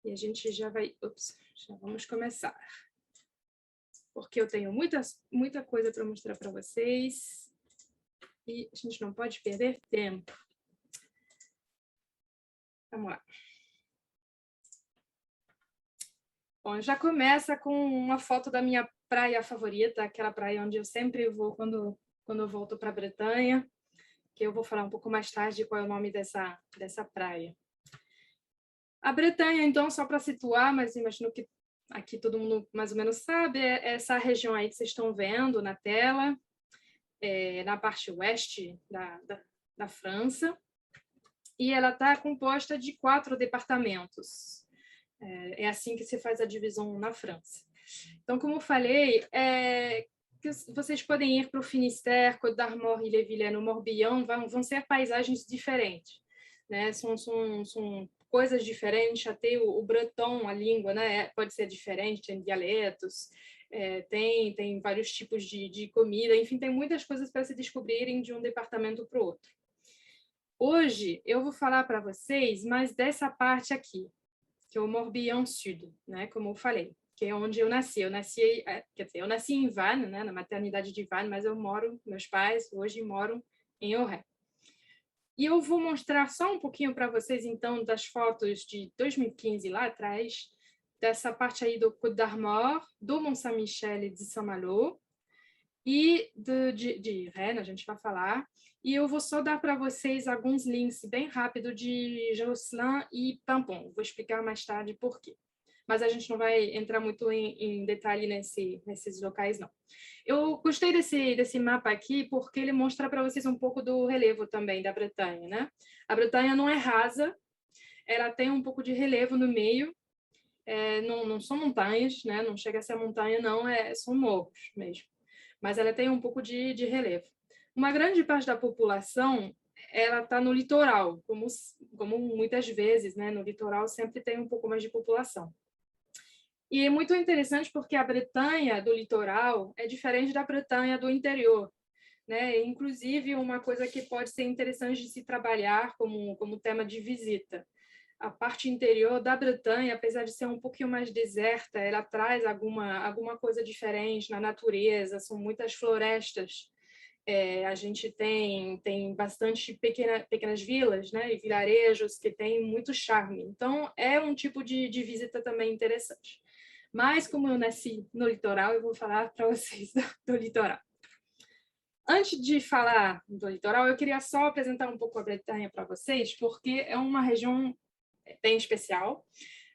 E a gente já vai... já vamos começar. Porque eu tenho muita coisa para mostrar para vocês. E a gente não pode perder tempo. Vamos lá. Bom, já começa com uma foto da minha praia favorita, aquela praia onde eu sempre vou quando eu volto para a Bretanha, que eu vou falar um pouco mais tarde qual é o nome dessa praia. A Bretanha, então, só para situar, mas imagino que aqui todo mundo mais ou menos sabe, é essa região aí que vocês estão vendo na tela, na parte oeste da França, e ela está composta de 4 departamentos. É assim que se faz a divisão na França. Então, como eu falei, vocês podem ir para o Finistère, Côte d'Armor, Ille-et-Vilaine, no Morbihan, vão ser paisagens diferentes, né? São coisas diferentes, até o breton, a língua, né? Pode ser diferente, tem dialetos, tem vários tipos de comida, enfim, tem muitas coisas para se descobrirem de um departamento para o outro. Hoje, eu vou falar para vocês mais dessa parte aqui, que é o Morbihan Sud, né? Como eu falei, que é onde eu nasci. Eu nasci em Vannes, né? Na maternidade de Vannes, mas meus pais hoje moram em Auray. E eu vou mostrar só um pouquinho para vocês, então, das fotos de 2015 lá atrás, dessa parte aí do Côte d'Armor, do Mont Saint-Michel e de Saint-Malo, e de Rennes, a gente vai falar. E eu vou só dar para vocês alguns links bem rápido de Josselin e Paimpont. Vou explicar mais tarde por quê. Mas a gente não vai entrar muito em detalhe nesses locais, não. Eu gostei desse mapa aqui porque ele mostra para vocês um pouco do relevo também da Bretanha, né? A Bretanha não é rasa, ela tem um pouco de relevo no meio, não são montanhas, né? Não chega a ser montanha, não, são morros mesmo. Mas ela tem um pouco de relevo. Uma grande parte da população ela está no litoral, como muitas vezes, né? No litoral sempre tem um pouco mais de população. E é muito interessante porque a Bretanha do litoral é diferente da Bretanha do interior, né? Inclusive, uma coisa que pode ser interessante de se trabalhar como tema de visita. A parte interior da Bretanha, apesar de ser um pouquinho mais deserta, ela traz alguma coisa diferente na natureza, são muitas florestas. A gente tem bastante pequenas vilas, né, e vilarejos que têm muito charme. Então, é um tipo de visita também interessante. Mas, como eu nasci no litoral, eu vou falar para vocês do litoral. Antes de falar do litoral, eu queria só apresentar um pouco a Bretanha para vocês, porque é uma região bem especial.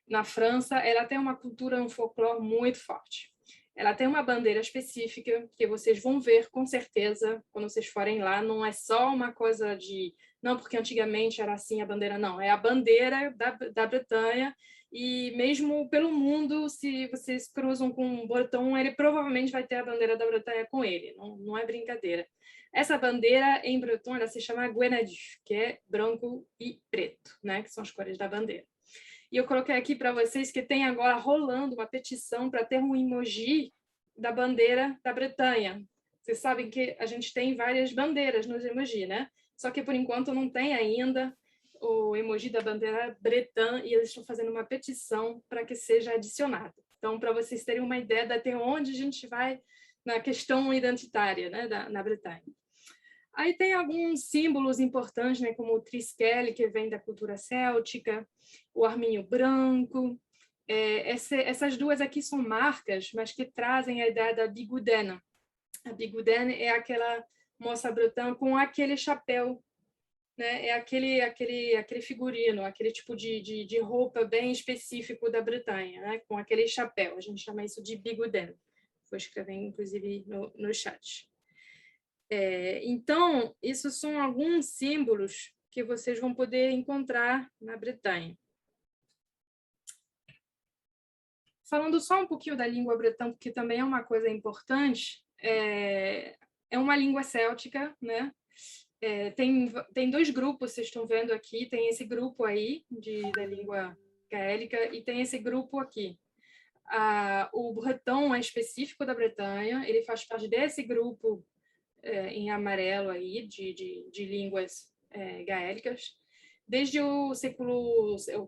Na França, ela tem uma cultura, um folclore muito forte. Ela tem uma bandeira específica que vocês vão ver com certeza quando vocês forem lá. Não é só uma coisa de... Não, porque antigamente era assim a bandeira, não. É a bandeira da Bretanha. E mesmo pelo mundo, se vocês cruzam com um breton, ele provavelmente vai ter a bandeira da Bretanha com ele. Não é brincadeira. Essa bandeira, em breton, ela se chama Gwenadu, que é branco e preto, né? Que são as cores da bandeira. E eu coloquei aqui para vocês que tem agora rolando uma petição para ter um emoji da bandeira da Bretanha. Vocês sabem que a gente tem várias bandeiras nos emoji, né? Só que, por enquanto, não tem ainda o emoji da bandeira bretã e eles estão fazendo uma petição para que seja adicionado. Então, para vocês terem uma ideia de até onde a gente vai na questão identitária, né, na Bretanha. Aí tem alguns símbolos importantes, né, como o triskel, que vem da cultura céltica, o arminho branco. Essas duas aqui são marcas, mas que trazem a ideia da bigoudène. A bigoudène é aquela moça bretã com aquele chapéu, né? É aquele figurino, aquele tipo de roupa bem específico da Bretanha, né? Com aquele chapéu. A gente chama isso de bigoudène. Vou escrever, inclusive, no chat. Então, esses são alguns símbolos que vocês vão poder encontrar na Bretanha. Falando só um pouquinho da língua bretã, porque também é uma coisa importante, é uma língua céltica, né? Tem 2 grupos, vocês estão vendo aqui, tem esse grupo aí da língua gaélica e tem esse grupo aqui. O breton é específico da Bretanha, ele faz parte desse grupo em amarelo aí, de línguas gaélicas. desde o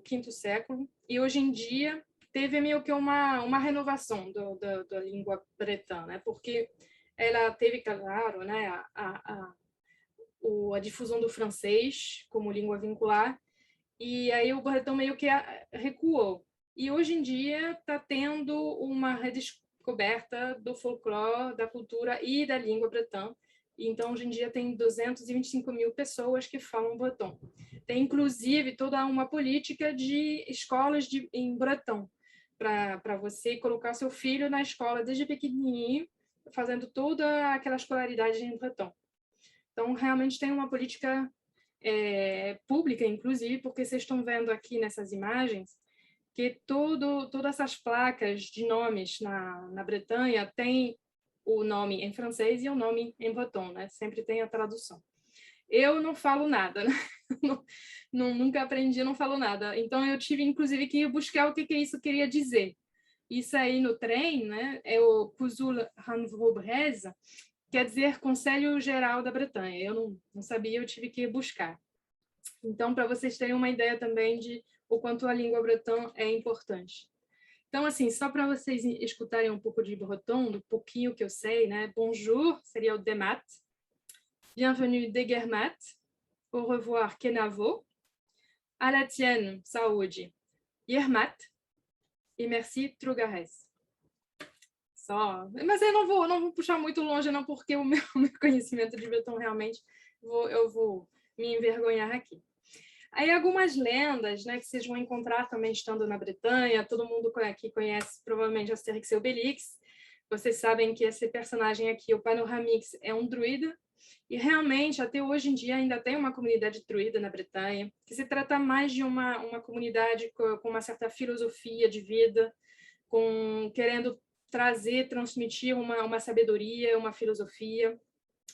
quinto século, e hoje em dia teve meio que uma renovação da língua bretã, né? Porque ela teve, claro, né, a difusão do francês como língua vincular, e aí o bretão meio que recuou. E hoje em dia está tendo uma redescoberta do folclore, da cultura e da língua bretã. Então, hoje em dia, tem 225 mil pessoas que falam bretão. Tem, inclusive, toda uma política de escolas em bretão, para você colocar seu filho na escola desde pequenininho, fazendo toda aquela escolaridade em bretão. Então, realmente tem uma política pública, inclusive, porque vocês estão vendo aqui nessas imagens que todas essas placas de nomes na Bretanha tem o nome em francês e o nome em breton, né? Sempre tem a tradução. Eu não falo nada, né? Nunca aprendi, não falo nada. Então, eu tive, inclusive, que buscar o que isso queria dizer. Isso aí no trem, né? É o Cousul Ranvrobreza, quer dizer Conselho Geral da Bretanha. Eu não sabia, eu tive que buscar. Então, para vocês terem uma ideia também de o quanto a língua bretã é importante. Então, assim, só para vocês escutarem um pouco de breton, do pouquinho que eu sei, né? Bonjour seria o demat, bienvenue degermat, au revoir kenavo, à la tienne, saúde, yermat, e merci trugares. Só. Mas eu não vou puxar muito longe, não, porque o meu conhecimento de breton realmente eu vou me envergonhar aqui. Aí algumas lendas, né, que vocês vão encontrar também estando na Bretanha, todo mundo aqui conhece provavelmente Asterix e Obelix. Vocês sabem que esse personagem aqui, o Panoramix, é um druida, e realmente, até hoje em dia, ainda tem uma comunidade druida na Bretanha, que se trata mais de uma comunidade com uma certa filosofia de vida, querendo transmitir uma sabedoria, uma filosofia.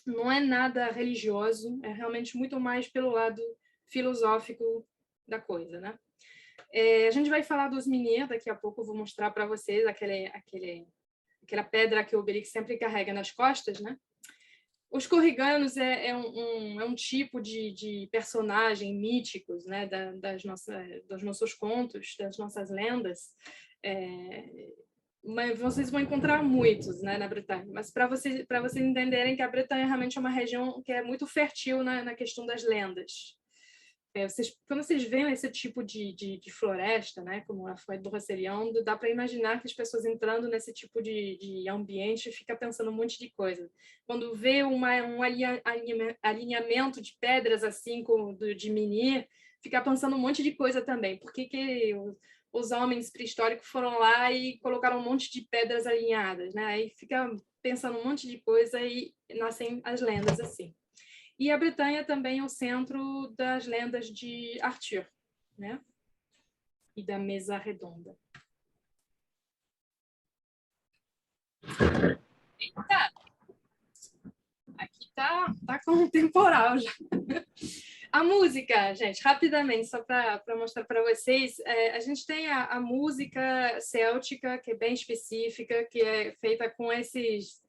Não é nada religioso, é realmente muito mais pelo lado filosófico da coisa, né? A gente vai falar dos menhirs, daqui a pouco eu vou mostrar para vocês aquela pedra que o Obelix sempre carrega nas costas, né? Os corriganos é um tipo de personagem míticos, né? Dos nossos contos, das nossas lendas. Mas vocês vão encontrar muitos, né, na Bretanha. Mas para vocês entenderem que a Bretanha realmente é uma região que é muito fértil na questão das lendas. Quando vocês veem esse tipo de floresta, né, como a Forêt de Brocéliande, dá para imaginar que as pessoas entrando nesse tipo de ambiente ficam pensando um monte de coisa. Quando vê um alinhamento de pedras assim de menhir, fica pensando um monte de coisa também. Por que os homens pré-históricos foram lá e colocaram um monte de pedras alinhadas, né? Aí fica pensando um monte de coisa e nascem as lendas assim. E a Bretanha também é o centro das lendas de Arthur, né? E da Mesa Redonda. Eita! Aqui tá com um temporal já. A música, gente, rapidamente, só para mostrar para vocês, a gente tem a música céltica, que é bem específica, que é feita com esses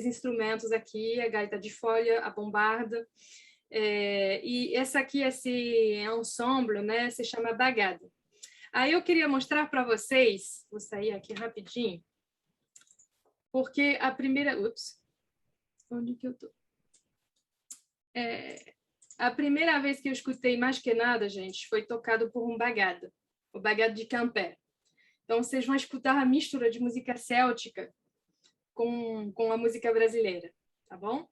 instrumentos aqui, a gaita de folha, a bombarda, e essa aqui, esse ensemble, né, se chama bagada. Aí eu queria mostrar para vocês, vou sair aqui rapidinho, porque a primeira... Ups, onde que eu tô? A primeira vez que eu escutei Mais Que Nada, gente, foi tocado por um bagada, o bagada de Quimper. Então, vocês vão escutar a mistura de música céltica com a música brasileira, tá bom?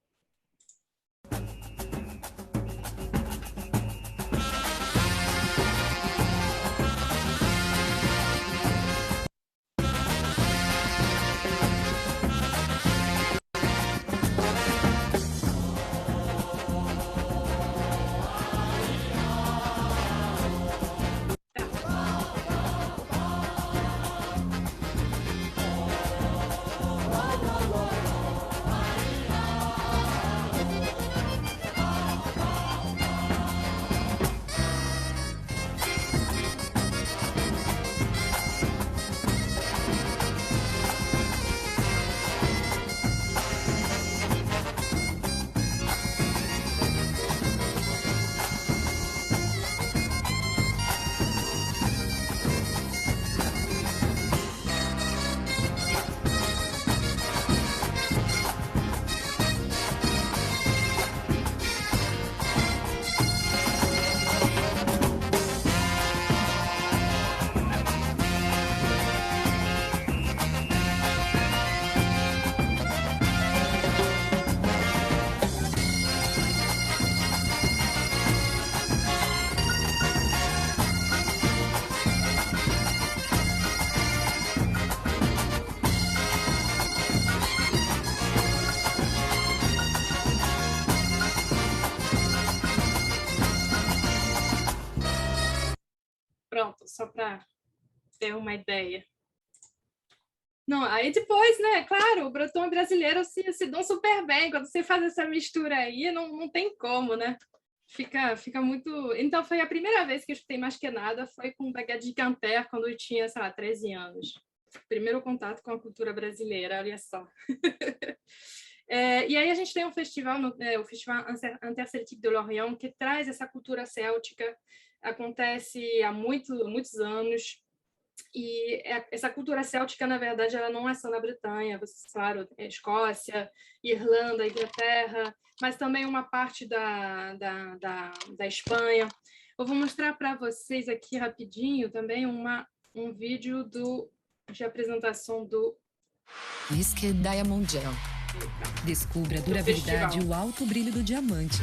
só para ter uma ideia. Não, aí depois, né, claro, o breton e o brasileiro se dão super bem. Quando você faz essa mistura aí, não tem como, né? Fica muito... Então, foi a primeira vez que eu escutei Mais Que Nada, foi com Baguette de Quimper, quando eu tinha, sei lá, 13 anos. Primeiro contato com a cultura brasileira, olha só. E aí a gente tem um festival, o Festival Interceltique de Lorient, que traz essa cultura céltica, acontece há muitos anos, e essa cultura céltica, na verdade, ela não é só na Bretanha, claro, Escócia, Irlanda, Inglaterra, mas também uma parte da Espanha. Eu vou mostrar para vocês aqui rapidinho também um vídeo de apresentação do Whisky Diamond Gel. Descubra a durabilidade e o alto brilho do diamante.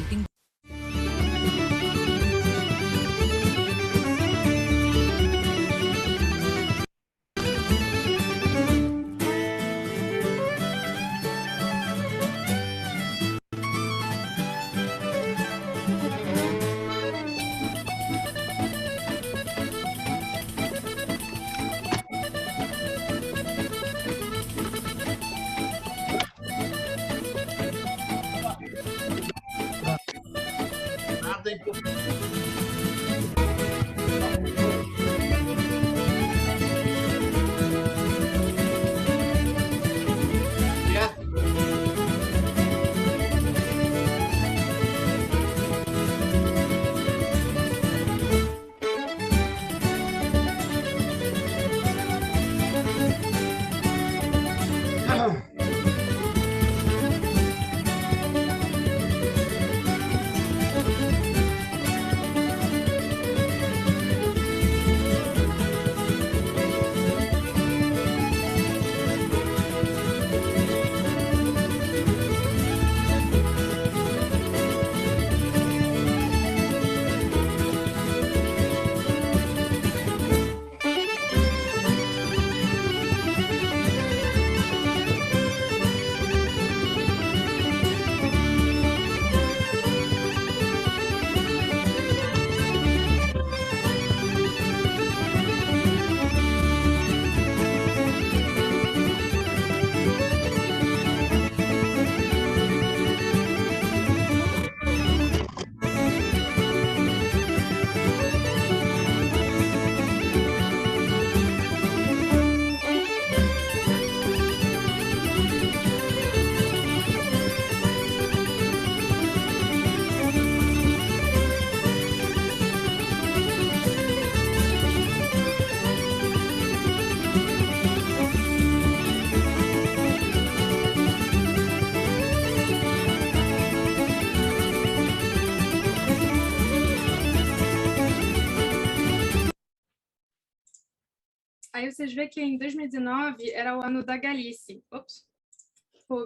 Aí vocês veem que em 2019 era o ano da Galícia.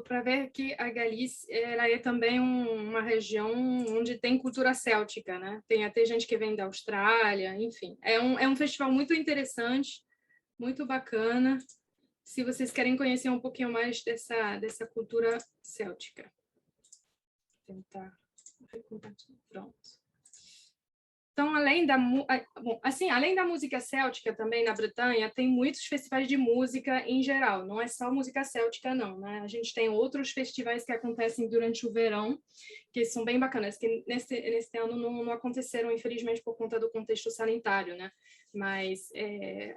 Para ver que a Galícia ela é também uma região onde tem cultura céltica, né? Tem até gente que vem da Austrália, enfim. É um festival muito interessante, muito bacana, se vocês querem conhecer um pouquinho mais dessa cultura céltica. Vou tentar compartilhar. Pronto. Então, além da música céltica também na Bretanha, tem muitos festivais de música em geral, não é só música céltica não, né? A gente tem outros festivais que acontecem durante o verão, que são bem bacanas, que nesse ano não aconteceram, infelizmente, por conta do contexto sanitário, né? Mas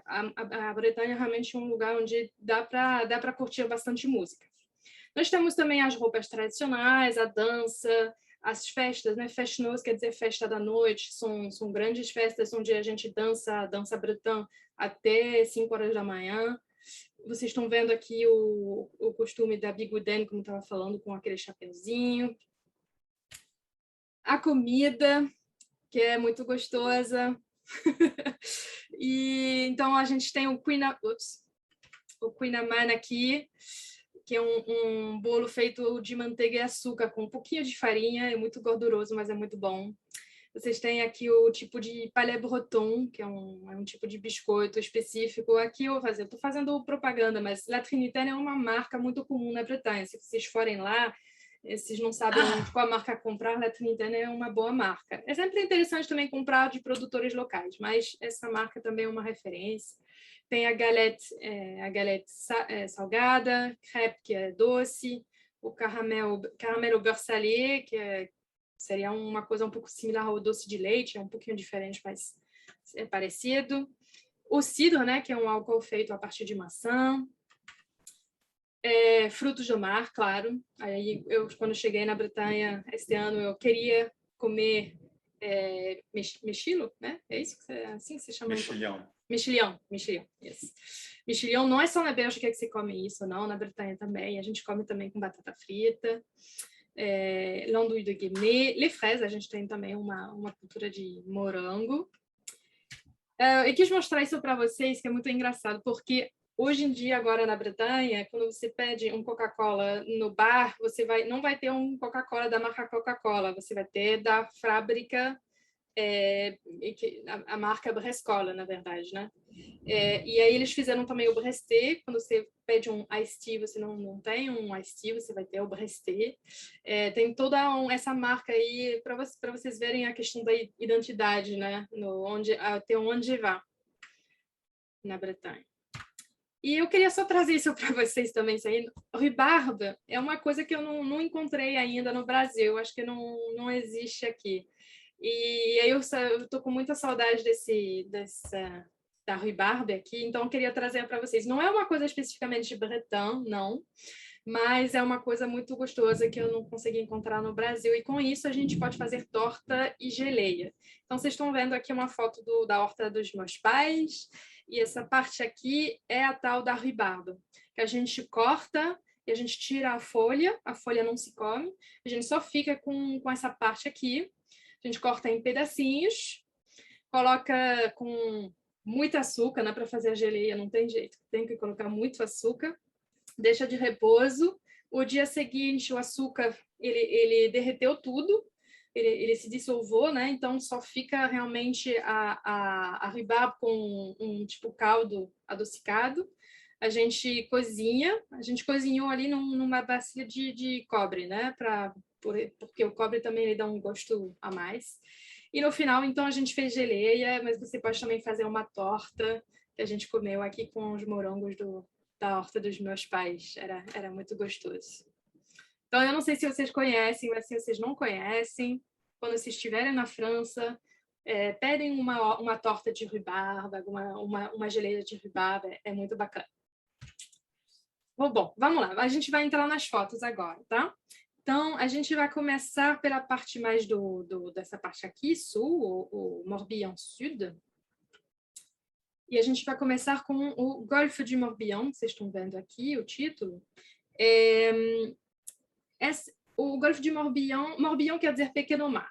a Bretanha é realmente um lugar onde dá para curtir bastante música. Nós temos também as roupas tradicionais, a dança, as festas, né? Fest-noz quer dizer festa da noite, são grandes festas onde a gente dança bretã até 5 horas da manhã. Vocês estão vendo aqui o costume da bigouden, como estava falando, com aquele chapeuzinho. A comida, que é muito gostosa. E então a gente tem o Queen aqui, que é um bolo feito de manteiga e açúcar, com um pouquinho de farinha, é muito gorduroso, mas é muito bom. Vocês têm aqui o tipo de palais breton, que é um tipo de biscoito específico. Aqui eu estou fazendo propaganda, mas La Trinitaire é uma marca muito comum na Bretanha. Se vocês forem lá, Esses não sabem qual marca comprar, La Trinitaine é uma boa marca. É sempre interessante também comprar de produtores locais, mas essa marca também é uma referência. Tem a galette salgada, crepe, que é doce, o caramelo beurre salé, seria uma coisa um pouco similar ao doce de leite, é um pouquinho diferente, mas é parecido. O cidre, né, que é um álcool feito a partir de maçã. Frutos do mar, claro. Aí quando cheguei na Bretanha este ano, eu queria comer mexilo, né? É isso que assim que se chama? Mexilhão. Mexilhão, yes. Mexilhão não é só na Bélgica que se come isso, não, na Bretanha também. A gente come também com batata frita, l'andouille de Guémené, les fraises, a gente tem também uma cultura de morango. Eu quis mostrar isso para vocês, que é muito engraçado, porque hoje em dia, agora na Bretanha, quando você pede um Coca-Cola no bar, você não vai ter um Coca-Cola da marca Coca-Cola, você vai ter da fábrica, a marca Brescola, na verdade, né? E aí eles fizeram também o Bresté. Quando você pede um Iced Tea, você não tem um Iced Tea, você vai ter o Bresté. Tem toda essa marca aí para vocês verem a questão da identidade, né? Até onde vai na Bretanha. E eu queria só trazer isso para vocês também, saindo. Rhubarbe é uma coisa que eu não encontrei ainda no Brasil, acho que não existe aqui. E aí eu estou com muita saudade da rhubarbe aqui, então eu queria trazer para vocês. Não é uma coisa especificamente de Breton, não, mas é uma coisa muito gostosa que eu não consegui encontrar no Brasil, e com isso a gente pode fazer torta e geleia. Então vocês estão vendo aqui uma foto da horta dos meus pais, e essa parte aqui é a tal da rhubarbe, que a gente corta e a gente tira a folha não se come, a gente só fica com essa parte aqui. A gente corta em pedacinhos, coloca com muito açúcar, né? Para fazer a geleia não tem jeito, tem que colocar muito açúcar, deixa de repouso. O dia seguinte o açúcar ele derreteu tudo, ele se dissolvou, né? Então só fica realmente a rhubarbe com um tipo caldo adocicado. A gente cozinhou ali numa bacia de cobre, né? Porque o cobre também ele dá um gosto a mais. E no final, então, a gente fez geleia, mas você pode também fazer uma torta que a gente comeu aqui com os morangos da horta dos meus pais. Era muito gostoso. Então, eu não sei se vocês conhecem, mas se vocês não conhecem, quando vocês estiverem na França, pedem uma torta de rhubarbe, uma geleia de rhubarbe, é muito bacana. Bom, vamos lá. A gente vai entrar nas fotos agora, tá? Então, a gente vai começar pela parte mais dessa parte aqui, sul, o Morbihan Sud. E a gente vai começar com o Golfe de Morbihan, que vocês estão vendo aqui, o título. O Golfe de Morbihan quer dizer pequeno mar,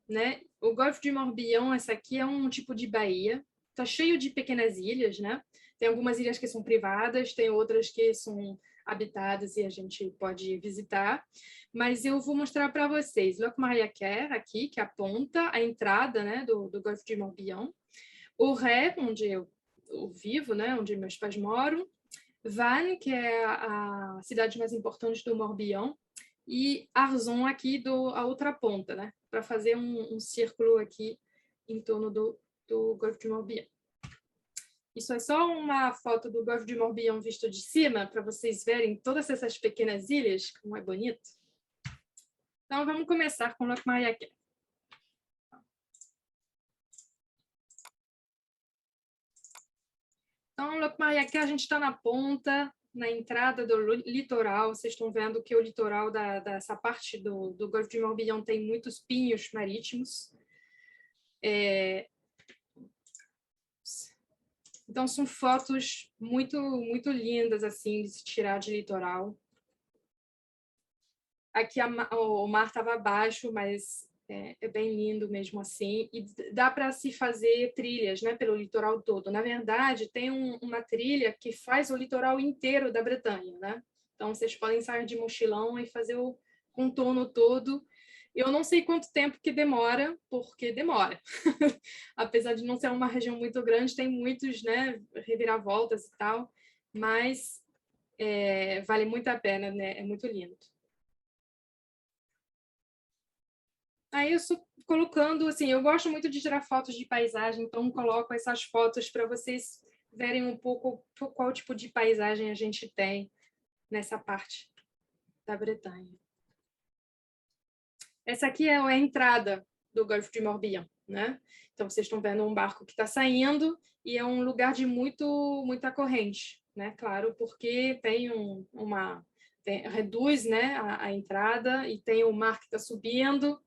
né? O Golfe de Morbihan, essa aqui é um tipo de baía, está cheio de pequenas ilhas, né? Tem algumas ilhas que são privadas, tem outras que são habitadas e a gente pode visitar, mas eu vou mostrar para vocês Locmariaquer aqui, que aponta a entrada, né, do Golfe de Morbihan, o Ré, onde eu vivo, né, onde meus pais moram, Vannes, que é a cidade mais importante do Morbihan, e Arzon aqui a outra ponta, né, para fazer um círculo aqui em torno do Golfe de Morbihan. Isso é só uma foto do Golfe de Morbihan visto de cima, para vocês verem todas essas pequenas ilhas, como é bonito. Então, vamos começar com Locmariaquer. Então, Locmariaquer, a gente está na ponta, na entrada do litoral. Vocês estão vendo que o litoral dessa parte do Golfe de Morbihan tem muitos pinhos marítimos. Então, são fotos muito, muito lindas, assim, de se tirar de litoral. Aqui o mar estava baixo, mas é bem lindo mesmo assim. E dá para se fazer trilhas, né, pelo litoral todo. Na verdade, tem uma trilha que faz o litoral inteiro da Bretanha, né? Então, vocês podem sair de mochilão e fazer o contorno todo. Eu não sei quanto tempo que demora, porque demora. Apesar de não ser uma região muito grande, tem muitos, né, reviravoltas e tal, mas vale muito a pena, né? É muito lindo. Aí eu estou colocando, assim, eu gosto muito de tirar fotos de paisagem, então coloco essas fotos para vocês verem um pouco qual tipo de paisagem a gente tem nessa parte da Bretanha. Essa aqui é a entrada do Golfo de Morbihan, né? Então, vocês estão vendo um barco que está saindo e é um lugar de muita corrente, né? Claro, porque tem reduz, né, a entrada e tem o mar que está subindo,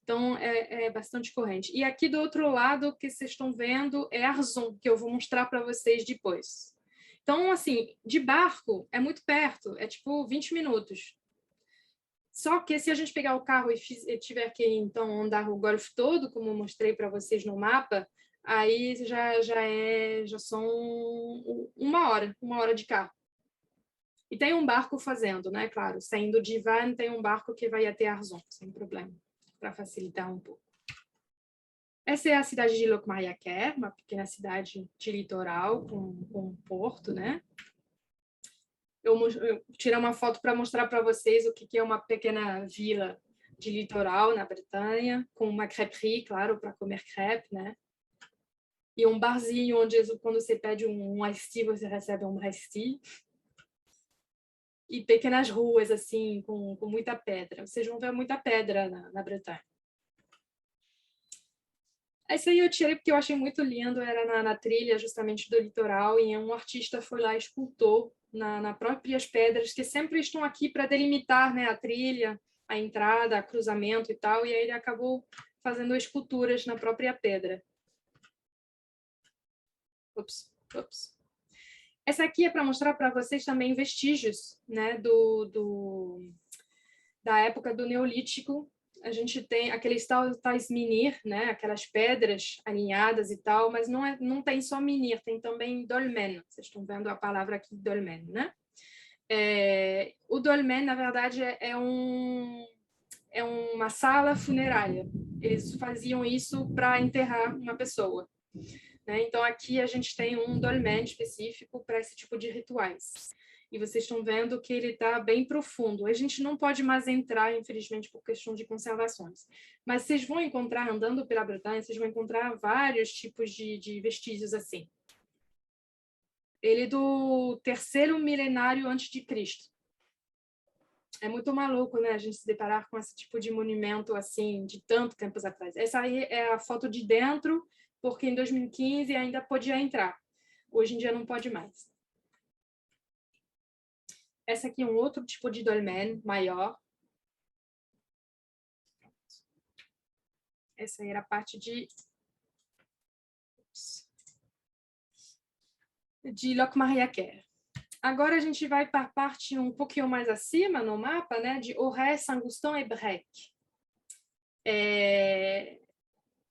então é bastante corrente. E aqui do outro lado, que vocês estão vendo, é Arzon, que eu vou mostrar para vocês depois. Então, assim, de barco é muito perto, é tipo 20 minutos. Só que se a gente pegar o carro e tiver que então andar o Golfo todo, como eu mostrei para vocês no mapa, aí já são uma hora de carro. E tem um barco fazendo, né? Claro, saindo de Vannes, tem um barco que vai até Arzon, sem problema, para facilitar um pouco. Essa é a cidade de Locmaria-Quer, uma pequena cidade de litoral com um porto, né? Eu tirei uma foto para mostrar para vocês o que é uma pequena vila de litoral na Bretanha, com uma crêperie, claro, para comer crepe, né? E um barzinho onde, quando você pede um iced tea, você recebe um iced tea. E pequenas ruas, assim, com muita pedra. Vocês vão ver muita pedra na Bretanha. Esse aí eu tirei porque eu achei muito lindo, era na trilha justamente do litoral, e um artista foi lá e escultou nas próprias pedras, que sempre estão aqui para delimitar, né, a trilha, a entrada, o cruzamento e tal, e aí ele acabou fazendo esculturas na própria pedra. Ups. Essa aqui é para mostrar para vocês também vestígios, né, da época do Neolítico. A gente tem aqueles tais menhir, né? Aquelas pedras alinhadas e tal, mas não tem só menhir, tem também dolmen. Vocês estão vendo a palavra aqui, dolmen, né? O dolmen, na verdade, é uma sala funerária. Eles faziam isso para enterrar uma pessoa, né? Então, aqui a gente tem um dolmen específico para esse tipo de rituais. E vocês estão vendo que ele está bem profundo. A gente não pode mais entrar, infelizmente, por questão de conservações. Mas vocês vão encontrar, andando pela Bretanha, vocês vão encontrar vários tipos de vestígios assim. Ele é do 3º milenário antes de Cristo. É muito maluco, né, a gente se deparar com esse tipo de monumento assim, de tanto tempo atrás. Essa aí é a foto de dentro, porque em 2015 ainda podia entrar. Hoje em dia não pode mais. Essa aqui é um outro tipo de dolmen maior. Essa aí era a parte de Locmaria-Quer. Agora a gente vai para a parte um pouquinho mais acima no mapa, né, de Auray, Saint-Gustan e Brec.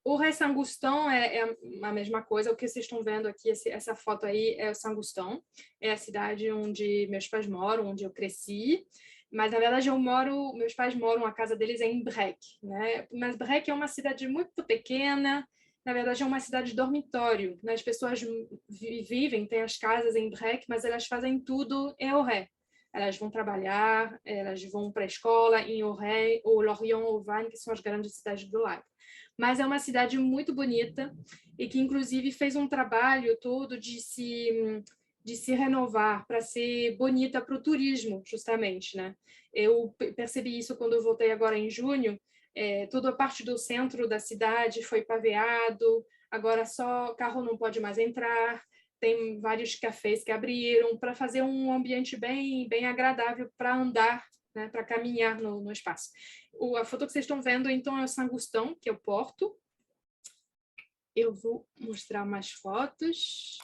Auray, Saint-Gustan é a mesma coisa. O que vocês estão vendo aqui, essa foto aí é o Saint-Gustan. É a cidade onde meus pais moram, onde eu cresci. Mas, na verdade, meus pais moram, a casa deles é em Brec, né? Mas Brec é uma cidade muito pequena, na verdade é uma cidade dormitório, né? As pessoas vivem, têm as casas em Brec, mas elas fazem tudo em Auray. Elas vão trabalhar, elas vão para a escola em Auray, ou Lorient ou Vannes, que são as grandes cidades do lago. Mas é uma cidade muito bonita e que, inclusive, fez um trabalho todo de se renovar para ser bonita para o turismo, justamente, né? Eu percebi isso quando eu voltei agora em junho. Toda a parte do centro da cidade foi paveado, agora só carro não pode mais entrar, tem vários cafés que abriram para fazer um ambiente bem agradável para andar, né? Para caminhar no espaço. A foto que vocês estão vendo, então, é o Saint-Gustan, que é o porto. Eu vou mostrar mais fotos.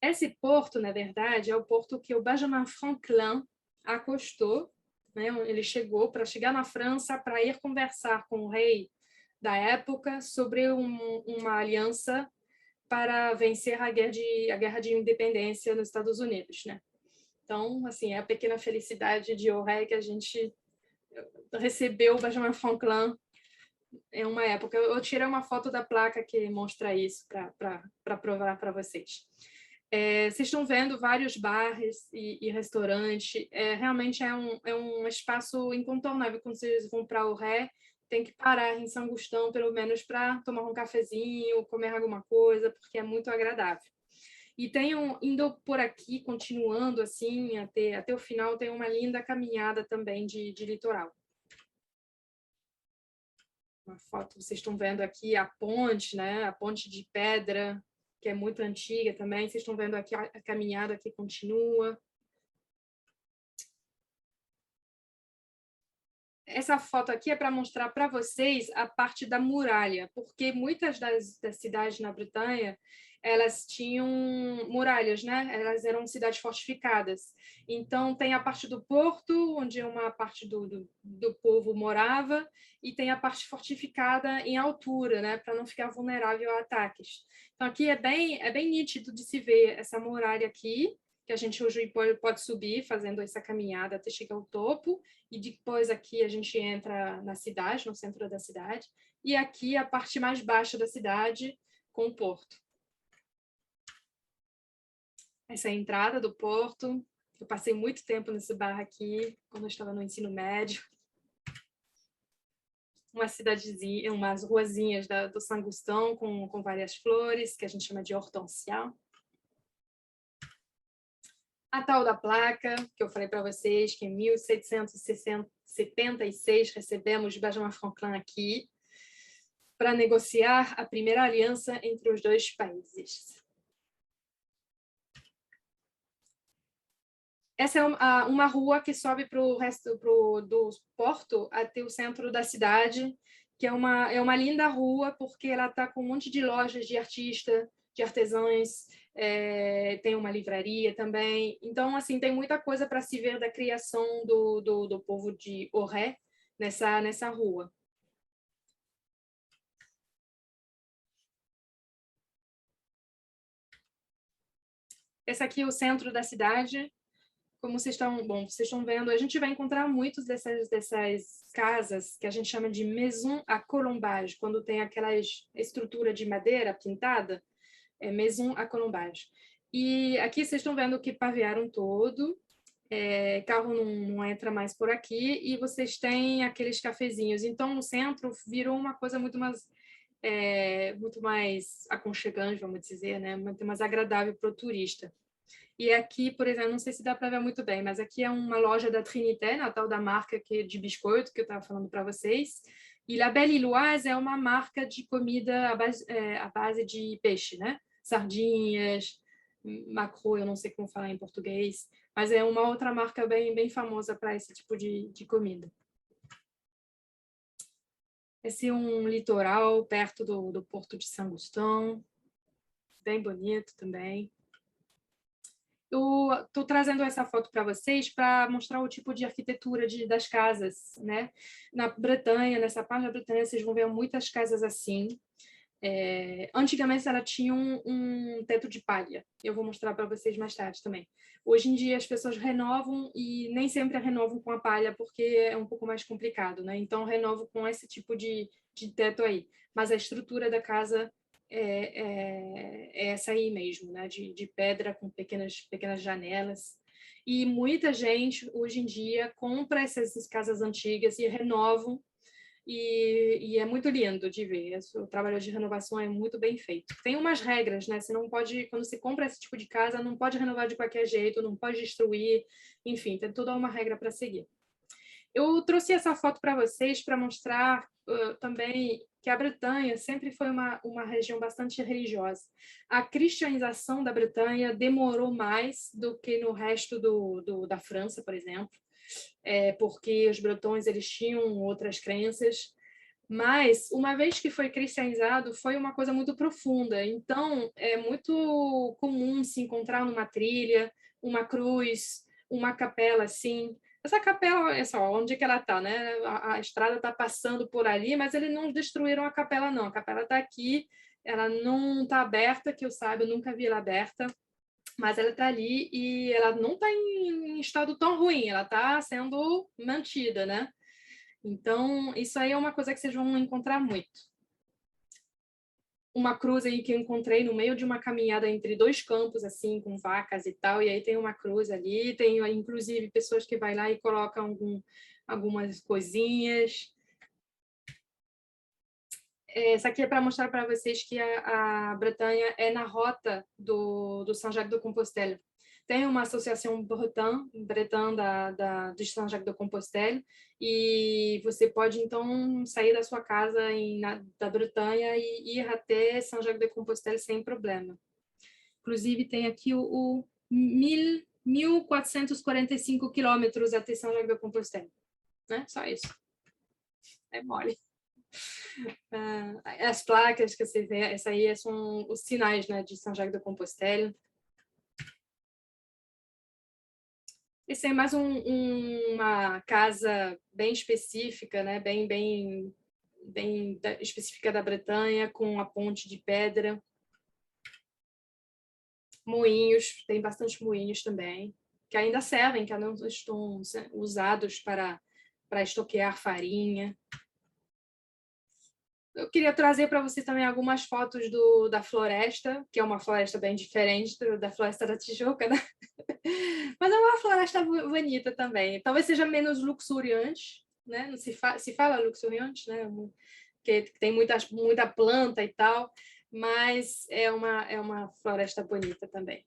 Esse porto, na verdade, é o porto que o Benjamin Franklin acostou, né? Ele chegou para chegar na França para ir conversar com o rei da época sobre uma aliança para vencer a guerra de independência nos Estados Unidos, né? Então, assim, é a pequena felicidade de Auray que a gente recebeu o Benjamin Franklin em uma época. Eu tirei uma foto da placa que mostra isso para provar para vocês. Vocês estão vendo vários bares e restaurantes. Realmente é um espaço incontornável. Quando vocês vão para o Ré, tem que parar em São Gustão, pelo menos para tomar um cafezinho, comer alguma coisa, porque é muito agradável. E indo por aqui, continuando assim, até o final, tem uma linda caminhada também de litoral. Uma foto, vocês estão vendo aqui a ponte, né? A ponte de pedra, que é muito antiga também. Vocês estão vendo aqui a caminhada que continua. Essa foto aqui é para mostrar para vocês a parte da muralha, porque muitas das cidades na Bretanha, elas tinham muralhas, né? Elas eram cidades fortificadas. Então, tem a parte do porto, onde uma parte do povo morava, e tem a parte fortificada em altura, né? Para não ficar vulnerável a ataques. Então, aqui é bem nítido de se ver essa muralha aqui, que a gente hoje pode subir fazendo essa caminhada até chegar ao topo, e depois aqui a gente entra na cidade, no centro da cidade, e aqui a parte mais baixa da cidade com o porto. Essa é a entrada do porto. Eu passei muito tempo nesse bar aqui, quando eu estava no ensino médio. Uma cidadezinha, umas ruazinhas do São Gustão com várias flores, que a gente chama de hortensia. A tal da placa, que eu falei para vocês, que em 1776 recebemos Benjamin Franklin aqui para negociar a primeira aliança entre os dois países. Essa é uma rua que sobe para o resto do porto até o centro da cidade, que é uma linda rua, porque ela está com um monte de lojas de artista, de artesãos, tem uma livraria também. Então, assim, tem muita coisa para se ver da criação do povo de Auray nessa rua. Esse aqui é o centro da cidade. Como vocês estão vendo, a gente vai encontrar muitas dessas casas que a gente chama de maison à colombage, quando tem aquela estrutura de madeira pintada, é maison à colombage. E aqui vocês estão vendo que pavearam todo, carro não entra mais por aqui, e vocês têm aqueles cafezinhos. Então, o centro virou uma coisa muito mais aconchegante, vamos dizer, né? Muito mais agradável para o turista. E aqui, por exemplo, não sei se dá para ver muito bem, mas aqui é uma loja da Trinité, na tal da marca de biscoito que eu estava falando para vocês. E La Belle Iloise é uma marca de comida à base de peixe, né? Sardinhas, macro, eu não sei como falar em português, mas é uma outra marca bem famosa para esse tipo de comida. Esse é um litoral perto do Porto de São Gustão, bem bonito também. Eu estou trazendo essa foto para vocês para mostrar o tipo de arquitetura das casas, né? Na Bretanha, nessa parte da Bretanha, vocês vão ver muitas casas assim. Antigamente ela tinha um teto de palha. Eu vou mostrar para vocês mais tarde também. Hoje em dia as pessoas renovam e nem sempre renovam com a palha porque é um pouco mais complicado, né? Então renovam com esse tipo de teto aí. Mas a estrutura da casa é essa aí mesmo, né? De pedra com pequenas janelas. E muita gente hoje em dia compra essas casas antigas e renovam. E é muito lindo de ver. O trabalho de renovação é muito bem feito. Tem umas regras, né? Você não pode, quando você compra esse tipo de casa, não pode renovar de qualquer jeito, não pode destruir, enfim, tem toda uma regra para seguir. Eu trouxe essa foto para vocês para mostrar também que a Bretanha sempre foi uma região bastante religiosa. A cristianização da Bretanha demorou mais do que no resto da França, por exemplo, porque os bretões eles tinham outras crenças, mas uma vez que foi cristianizado, foi uma coisa muito profunda. Então, é muito comum se encontrar numa trilha, uma cruz, uma capela assim. Essa capela, olha só, onde que ela está, né? A estrada está passando por ali, mas eles não destruíram a capela, não. A capela está aqui, ela não está aberta, que eu saiba, eu nunca vi ela aberta, mas ela está ali e ela não está em estado tão ruim, ela está sendo mantida, né? Então, isso aí é uma coisa que vocês vão encontrar muito. uma cruz aí que eu encontrei no meio de uma caminhada entre dois campos, assim, com vacas e tal, e aí tem uma cruz ali, tem inclusive pessoas que vai lá e colocam algumas coisinhas. Essa aqui é para mostrar para vocês que a Bretanha é na rota do Saint-Jacques-de-Compostelle. Tem uma associação bretã de Saint-Jacques-de-Compostelle, e você pode, então, sair da sua casa da Bretanha e ir até Saint-Jacques-de-Compostelle sem problema. Inclusive, tem aqui o 1.445 quilômetros até Saint-Jacques-de-Compostelle. Né? Só isso. É mole. As placas que você vê, essa aí são os sinais, né, de Saint-Jacques-de-Compostelle. Esse é mais uma casa bem específica, né, bem específica da Bretanha, com a ponte de pedra. Moinhos, tem bastante moinhos também, que ainda servem, que ainda estão usados para estoquear farinha. Eu queria trazer para vocês também algumas fotos da floresta, que é uma floresta bem diferente da Floresta da Tijuca, né? Mas é uma floresta bonita também. Talvez seja menos luxuriante, né? Não se fala luxuriante, né? Que tem muita planta e tal, mas é uma floresta bonita também.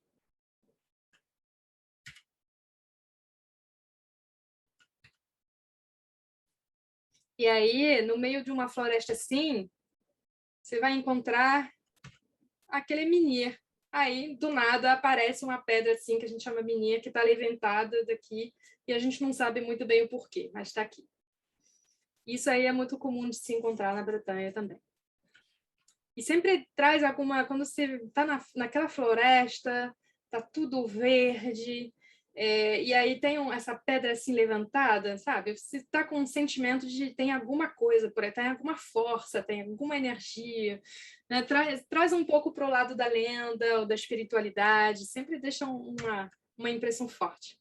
E aí, no meio de uma floresta assim, você vai encontrar aquele menhir. Aí, do nada, aparece uma pedra assim, que a gente chama menhir, que está levantada daqui, e a gente não sabe muito bem o porquê, mas está aqui. Isso aí é muito comum de se encontrar na Bretanha também. E sempre traz alguma... Quando você está naquela floresta, está tudo verde, e aí tem essa pedra assim levantada, sabe? Você está com um sentimento de tem alguma coisa por aí, tem alguma força, tem alguma energia, né? Traz um pouco para o lado da lenda ou da espiritualidade, sempre deixa uma impressão forte.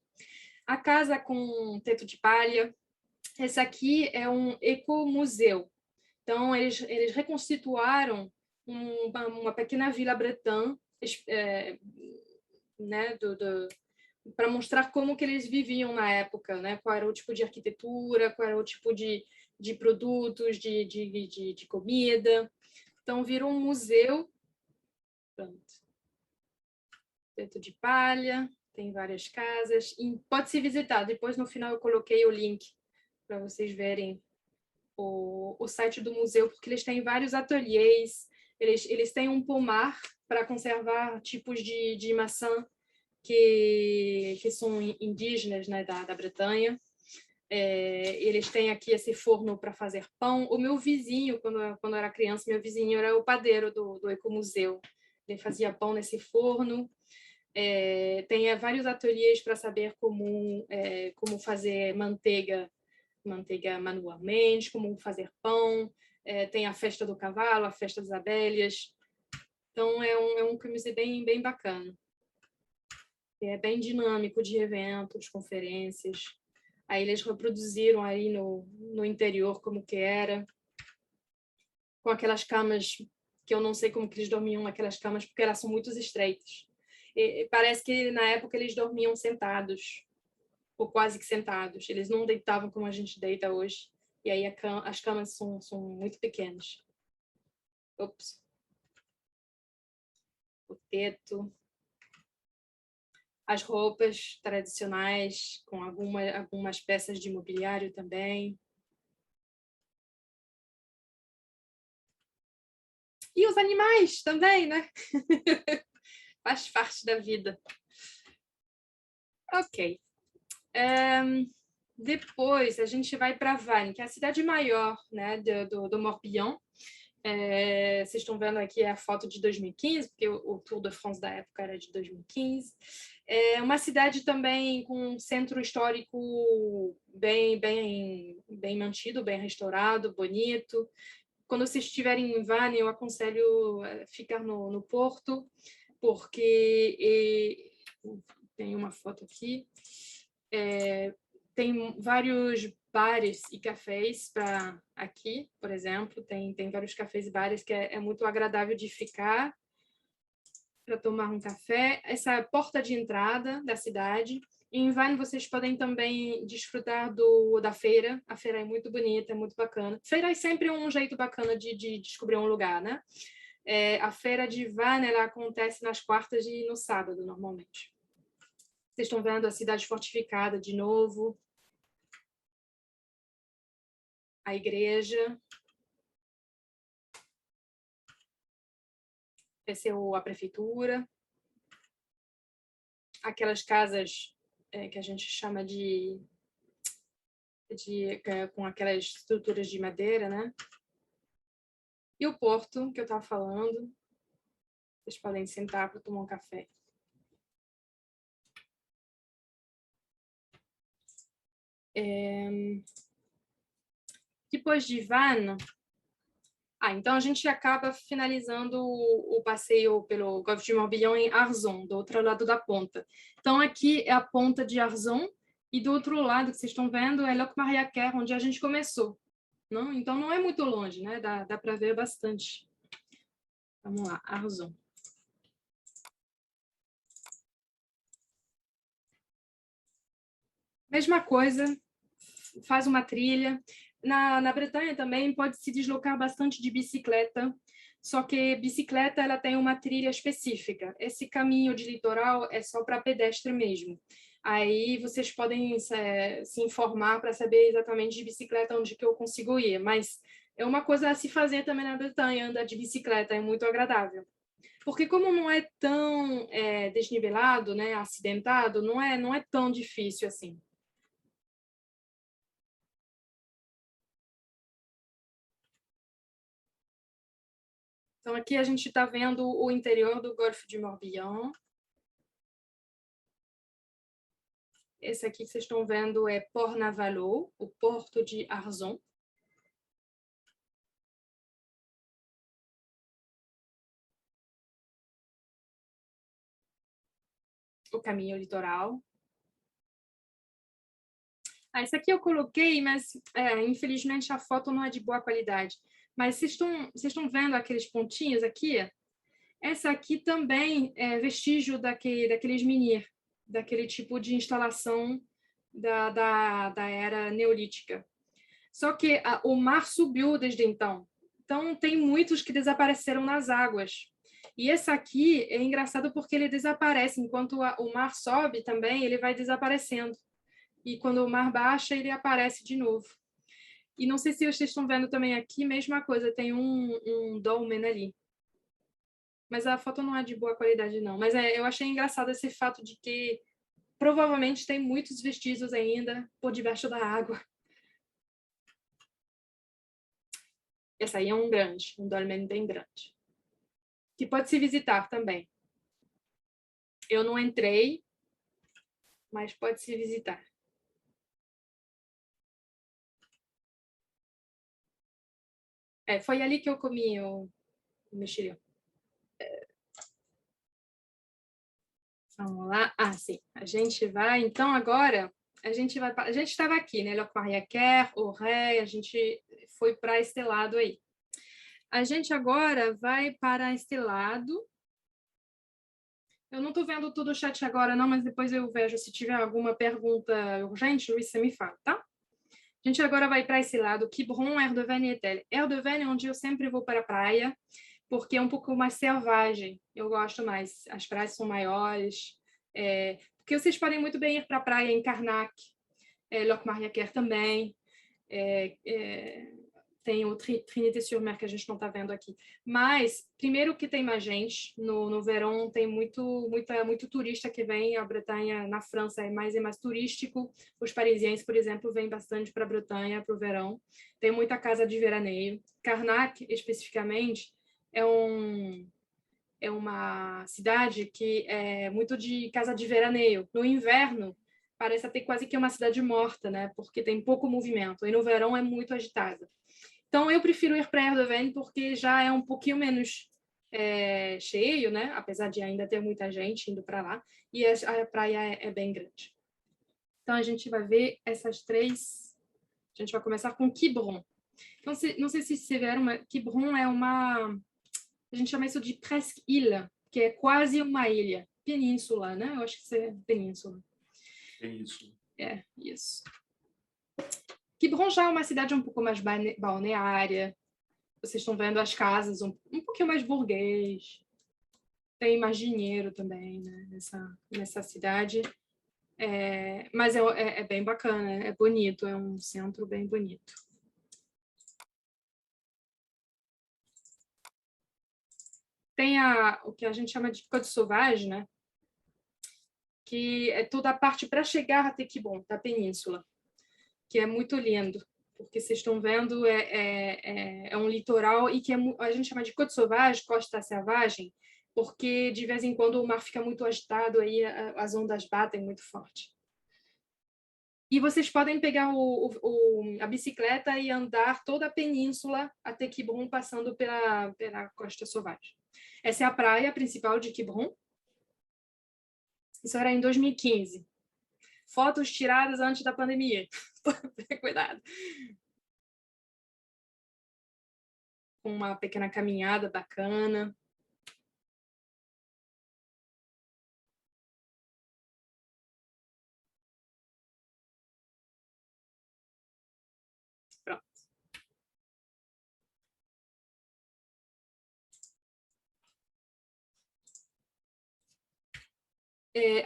A casa com teto de palha, esse aqui é um ecomuseu. Então, eles reconstituíram uma pequena vila bretã, né, para mostrar como que eles viviam na época, né? Qual era o tipo de arquitetura, qual era o tipo de produtos, de comida. Então, virou um museu. Pronto. Teto de palha, tem várias casas. E pode se visitar. Depois, no final, eu coloquei o link para vocês verem o site do museu, porque eles têm vários ateliês, eles têm um pomar para conservar tipos de maçã que são indígenas, né, da Bretanha. Eles têm aqui esse forno para fazer pão. O meu vizinho, quando eu era criança, meu vizinho era o padeiro do Ecomuseu. Ele fazia pão nesse forno. Tem vários ateliês para saber como fazer manteiga manualmente, como fazer pão. Tem a festa do cavalo, a festa das abelhas. Então, é um museu bem bacana. É bem dinâmico, de eventos, conferências. Aí eles reproduziram aí no interior como que era, com aquelas camas que eu não sei como que eles dormiam naquelas camas, porque elas são muito estreitas. Parece que na época eles dormiam sentados, ou quase que sentados. Eles não deitavam como a gente deita hoje. E aí as camas são muito pequenas. Ops. O teto. As roupas tradicionais, com algumas peças de mobiliário também. E os animais também, né? Faz parte da vida. Ok. Depois a gente vai para Vannes, que é a cidade maior, né, do Morbihan. Vocês estão vendo aqui a foto de 2015, porque o Tour de France da época era de 2015. É uma cidade também com um centro histórico bem mantido, bem restaurado, bonito. Quando vocês estiverem em Vannes, eu aconselho ficar no Porto, porque tem uma foto aqui. Tem vários bares e cafés para aqui, por exemplo. Tem vários cafés e bares que é muito agradável de ficar para tomar um café. Essa é a porta de entrada da cidade. Em Van, vocês podem também desfrutar da feira. A feira é muito bonita, é muito bacana. Feira é sempre um jeito bacana de descobrir um lugar, né? A feira de Van, ela acontece nas quartas e no sábado, normalmente. Vocês estão vendo a cidade fortificada de novo. A igreja. Essa é a prefeitura. Aquelas casas que a gente chama com aquelas estruturas de madeira, né? E o porto que eu estava falando. Vocês podem sentar para tomar um café. Depois de Van, então a gente acaba finalizando o passeio pelo Golfo de Morbihan em Arzon, do outro lado da ponta. Então aqui é a ponta de Arzon e do outro lado que vocês estão vendo é Locmariaquer, onde a gente começou. Não? Então não é muito longe, né? Dá para ver bastante. Vamos lá, Arzon. Mesma coisa, faz uma trilha. Na Bretanha também pode se deslocar bastante de bicicleta, só que bicicleta ela tem uma trilha específica. Esse caminho de litoral é só para pedestre mesmo. Aí vocês podem se informar para saber exatamente de bicicleta onde que eu consigo ir, mas é uma coisa a se fazer também na Bretanha, andar de bicicleta, é muito agradável. Porque como não é tão desnivelado, né, acidentado, não é tão difícil assim. Então, aqui a gente está vendo o interior do Golfo de Morbihan. Esse aqui que vocês estão vendo é Port-Navalot, o porto de Arzon. O caminho litoral. Esse aqui eu coloquei, mas infelizmente a foto não é de boa qualidade. Mas vocês estão vendo aqueles pontinhos aqui? Essa aqui também é vestígio daqueles menhir, daquele tipo de instalação da era neolítica. Só que o mar subiu desde então. Então, tem muitos que desapareceram nas águas. E esse aqui é engraçado porque ele desaparece. Enquanto o mar sobe também, ele vai desaparecendo. E quando o mar baixa, ele aparece de novo. E não sei se vocês estão vendo também aqui, mesma coisa, tem um dolmen ali. Mas a foto não é de boa qualidade, não. Mas eu achei engraçado esse fato de que provavelmente tem muitos vestígios ainda por debaixo da água. Esse aí é um grande, um dolmen bem grande. Que pode se visitar também. Eu não entrei, mas pode se visitar. Foi ali que eu comi o mexilhão. Vamos lá. Sim. A gente vai, então, agora, a gente estava aqui, né? Locmariaquer, Auray, a gente foi para este lado aí. A gente agora vai para este lado. Eu não estou vendo todo o chat agora, não, mas depois eu vejo. Se tiver alguma pergunta urgente, Luiz, você me fala, tá? A gente agora vai para esse lado, Quiberon, Erdeven e Etel. Erdeven é onde eu sempre vou para a praia, porque é um pouco mais selvagem. Eu gosto mais. As praias são maiores. Porque vocês podem muito bem ir para a praia em Carnac, Locmariaquer também. Tem o Trinité-sur-Mer que a gente não está vendo aqui. Mas, primeiro que tem mais gente, no verão tem muito turista que vem, a Bretanha na França é mais turístico, os parisienses, por exemplo, vêm bastante para a Bretanha para o verão, tem muita casa de veraneio. Carnac, especificamente, é uma cidade que é muito de casa de veraneio. No inverno, parece até quase que uma cidade morta, né? Porque tem pouco movimento, e no verão é muito agitada. Então, eu prefiro ir para Erdeven porque já é um pouquinho menos cheio, né? Apesar de ainda ter muita gente indo para lá. E a praia é bem grande. Então, a gente vai ver essas três A gente vai começar com Quiberon. Então, não sei se vocês viram, mas Quiberon é uma... A gente chama isso de presqu'île, que é quase uma ilha. Península, né? Eu acho que isso é península. Península. É, isso. Quiberon já é uma cidade um pouco mais balneária. Vocês estão vendo as casas um pouquinho mais burguês. Tem mais dinheiro também, né? Nessa cidade. Mas é bem bacana, é bonito, é um centro bem bonito. Tem o que a gente chama de Côte Sauvage, né? Que é toda a parte para chegar até Quiberon, da península, que é muito lindo, porque vocês estão vendo, é um litoral e que a gente chama de Côte Sauvage, Costa Selvagem, porque de vez em quando o mar fica muito agitado, aí as ondas batem muito forte. E vocês podem pegar a bicicleta e andar toda a península até Quiberon, passando pela Costa Sauvage. Essa é a praia principal de Quiberon. Isso era em 2015. Fotos tiradas antes da pandemia. Cuidado. Com uma pequena caminhada bacana. Pronto.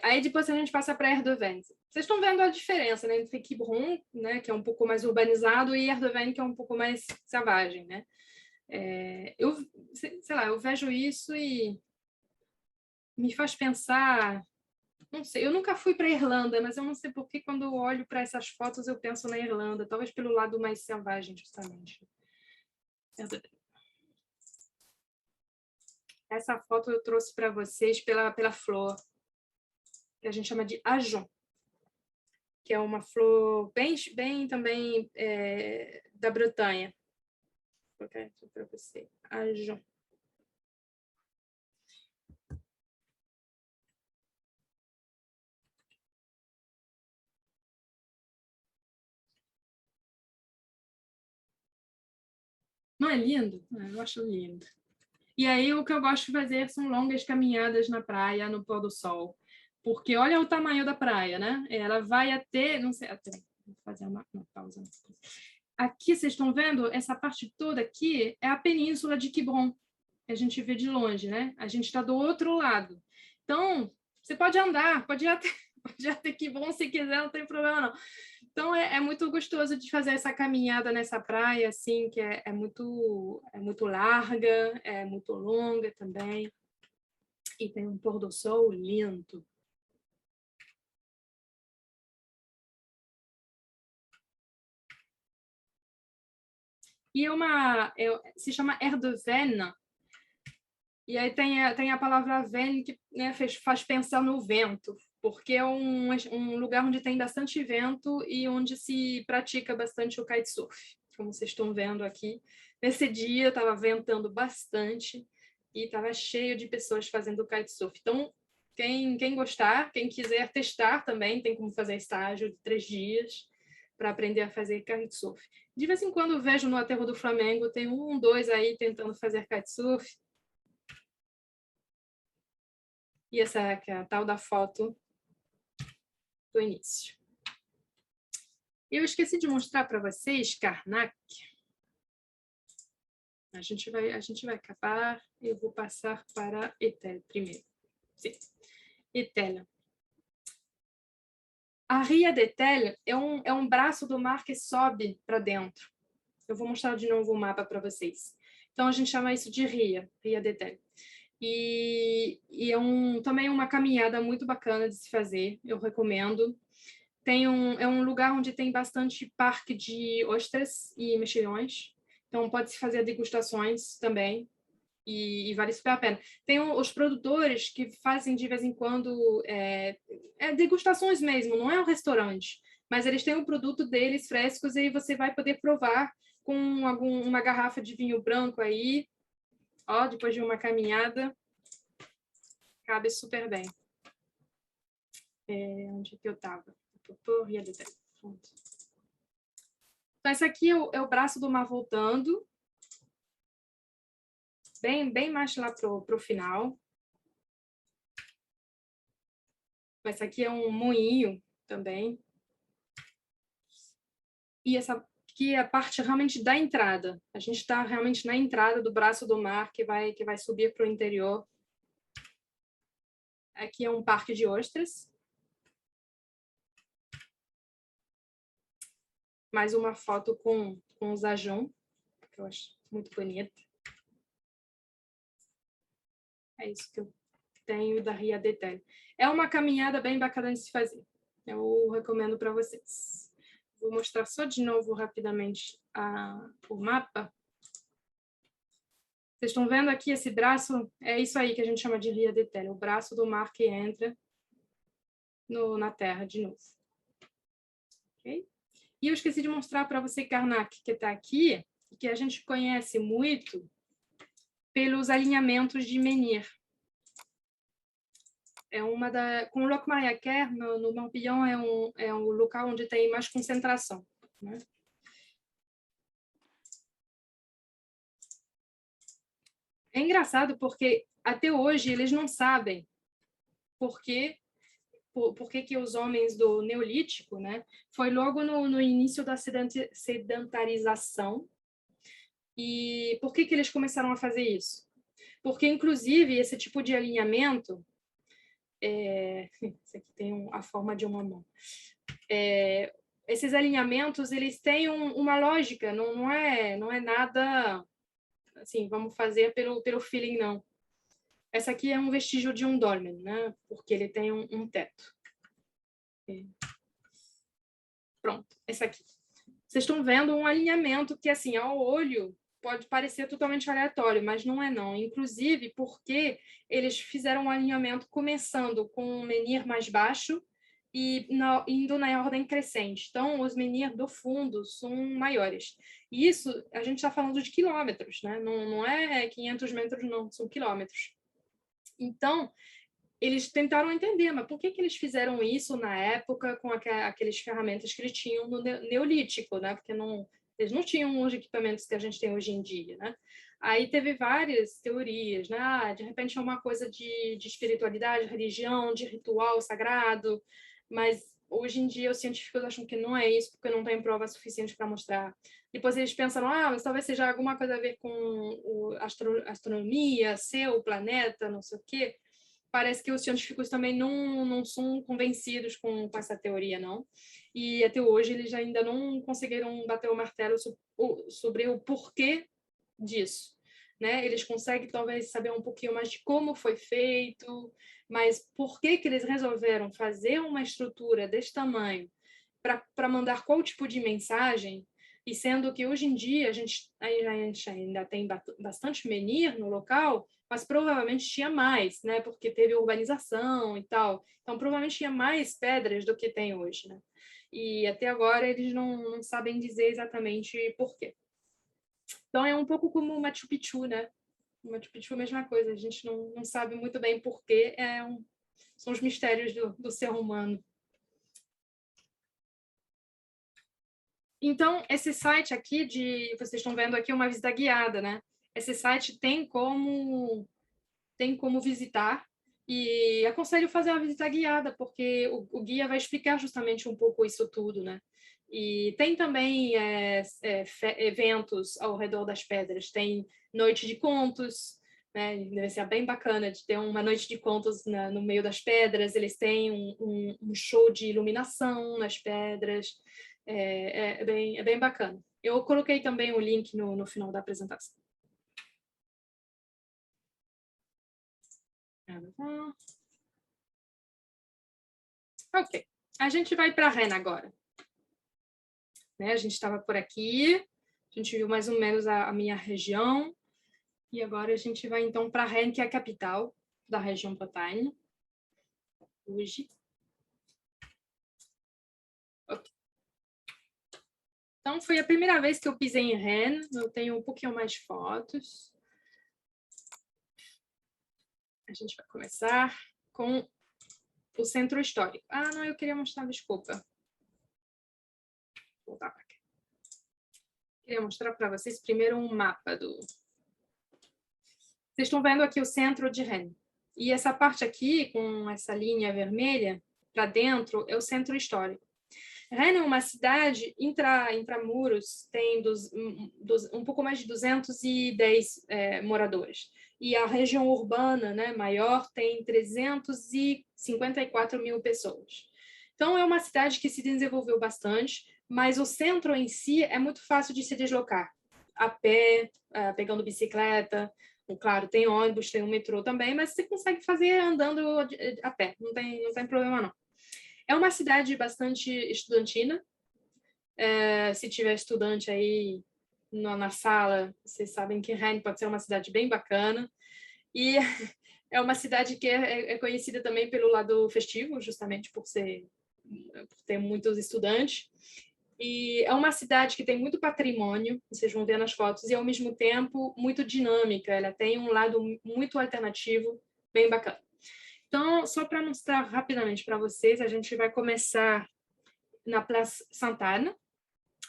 Aí depois a gente passa para Erdoven. Vocês estão vendo a diferença, né, entre Quiberon, né, que é um pouco mais urbanizado, e Erdoven, que é um pouco mais selvagem, né? Sei lá, eu vejo isso e me faz pensar, não sei, eu nunca fui para a Irlanda, mas eu não sei por que quando eu olho para essas fotos eu penso na Irlanda, talvez pelo lado mais selvagem, justamente. Essa foto eu trouxe para vocês pela flor, que a gente chama de ajon, que é uma flor bem também da Bretanha. Vou colocar aqui para você. Ajon. Não é lindo? Eu acho lindo. E aí o que eu gosto de fazer são longas caminhadas na praia, no pôr do sol. Porque olha o tamanho da praia, né? Ela vai até... Não sei, vou fazer uma pausa. Aqui, vocês estão vendo? Essa parte toda aqui é a península de Quiberon. A gente vê de longe, né? A gente está do outro lado. Então, você pode andar, pode ir até Quiberon se quiser, não tem problema não. Então, é muito gostoso de fazer essa caminhada nessa praia, assim, que é muito larga, é muito longa também. E tem um pôr do sol lindo. E se chama Erdeven, e aí tem a palavra ven, que, né, faz pensar no vento, porque é um lugar onde tem bastante vento e onde se pratica bastante o kitesurf, como vocês estão vendo aqui. Nesse dia estava ventando bastante e estava cheio de pessoas fazendo kitesurf. Então, quem gostar, quem quiser testar também, tem como fazer estágio de 3 dias para aprender a fazer kitesurf. De vez em quando eu vejo no aterro do Flamengo, tem 1, 2 aí tentando fazer kitesurf. E essa é a tal da foto do início. Eu esqueci de mostrar para vocês Karnak. A gente vai acabar. Eu vou passar para Etel primeiro. Sim. Etel. A Ria de Etel é um braço do mar que sobe para dentro. Eu vou mostrar de novo o mapa para vocês. Então, a gente chama isso de Ria de Etel. E também uma caminhada muito bacana de se fazer, eu recomendo. É um lugar onde tem bastante parque de ostras e mexilhões, então pode-se fazer degustações também, e vale super a pena. Tem os produtores que fazem de vez em quando degustações mesmo, não é um restaurante, mas eles têm o produto deles frescos e aí você vai poder provar com uma garrafa de vinho branco aí, ó, depois de uma caminhada, cabe super bem. Onde que eu estava? Então, esse aqui é o braço do mar voltando, bem mais lá pro final. Esse aqui é um moinho também. E essa aqui é a parte realmente da entrada. A gente está realmente na entrada do braço do mar que vai subir para o interior. Aqui é um parque de ostras. Mais uma foto com o Zajon, que eu acho muito bonita. É isso que eu tenho da Ria de Tel. É uma caminhada bem bacana de se fazer. Eu recomendo para vocês. Vou mostrar só de novo rapidamente o mapa. Vocês estão vendo aqui esse braço? É isso aí que a gente chama de Ria de Tel, o braço do mar que entra na terra de novo. Okay? E eu esqueci de mostrar para você Karnak, que está aqui, que a gente conhece muito pelos alinhamentos de menhir. Com o Locmariaquer, no Morbihan, é um local onde tem mais concentração. Né? É engraçado porque até hoje eles não sabem por que os homens do Neolítico, né, foi logo no início da sedentarização, e por que eles começaram a fazer isso? Porque, inclusive, esse tipo de alinhamento, esse aqui tem a forma de uma mão, esses alinhamentos, eles têm uma lógica, não é nada assim, vamos fazer pelo feeling, não. Essa aqui é um vestígio de um dolmen, né, porque ele tem um teto. Pronto, essa aqui. Vocês estão vendo um alinhamento que, assim, ao olho, pode parecer totalmente aleatório, mas não é não. Inclusive porque eles fizeram um alinhamento começando com um menhir mais baixo e indo na ordem crescente. Então, os menhir do fundo são maiores. E isso, a gente está falando de quilômetros, né? Não é 500 metros, não, são quilômetros. Então, eles tentaram entender, mas por que eles fizeram isso na época com aquelas ferramentas que eles tinham no Neolítico, né? Porque eles não tinham os equipamentos que a gente tem hoje em dia, né? Aí teve várias teorias, né? De repente é uma coisa de espiritualidade, religião, de ritual sagrado, mas hoje em dia os científicos acham que não é isso, porque não tem prova suficiente para mostrar. Depois eles pensaram, mas talvez seja alguma coisa a ver com astronomia, céu, planeta, não sei o quê. Parece que os científicos também não são convencidos com essa teoria, não. E até hoje eles ainda não conseguiram bater o martelo sobre o porquê disso. Né? Eles conseguem talvez saber um pouquinho mais de como foi feito, mas por que eles resolveram fazer uma estrutura desse tamanho para mandar qual tipo de mensagem, e sendo que hoje em dia a gente ainda tem bastante menhir no local, mas provavelmente tinha mais, né? Porque teve urbanização e tal. Então, provavelmente tinha mais pedras do que tem hoje, né? E até agora eles não sabem dizer exatamente por quê. Então, é um pouco como o Machu Picchu, né? O Machu Picchu é a mesma coisa, a gente não sabe muito bem por quê. São os mistérios do ser humano. Então, esse site aqui, vocês estão vendo aqui uma visita guiada, né? Esse site tem como visitar, e aconselho fazer a visita guiada, porque o guia vai explicar justamente um pouco isso tudo, né? E tem também eventos ao redor das pedras, tem noite de contos, né? Deve ser bem bacana de ter uma noite de contos no meio das pedras, eles têm um show de iluminação nas pedras, é bem bacana. Eu coloquei também o link no final da apresentação. Ok, a gente vai para Rennes agora. Né? A gente estava por aqui, a gente viu mais ou menos a minha região, e agora a gente vai então para Rennes, que é a capital da região Bretagne. Hoje. Okay. Então, foi a primeira vez que eu pisei em Rennes, eu tenho um pouquinho mais de fotos. A gente vai começar com o centro histórico. Não, eu queria mostrar, desculpa. Vou voltar para cá. Queria mostrar para vocês primeiro um mapa do... Vocês estão vendo aqui o centro de Rennes. E essa parte aqui, com essa linha vermelha, para dentro, é o centro histórico. Rennes é uma cidade intramuros, tem um pouco mais de 210 moradores. E a região urbana, né, maior, tem 354 mil pessoas. Então, é uma cidade que se desenvolveu bastante, mas o centro em si é muito fácil de se deslocar. A pé, pegando bicicleta, claro, tem ônibus, tem um metrô também, mas você consegue fazer andando a pé, não tem problema não. É uma cidade bastante estudantina. Se tiver estudante aí na sala, vocês sabem que Rennes pode ser uma cidade bem bacana. E é uma cidade que é conhecida também pelo lado festivo, justamente por ter muitos estudantes. E é uma cidade que tem muito patrimônio, vocês vão ver nas fotos, e ao mesmo tempo muito dinâmica. Ela tem um lado muito alternativo, bem bacana. Então, só para mostrar rapidamente para vocês, a gente vai começar na Place Sainte-Anne.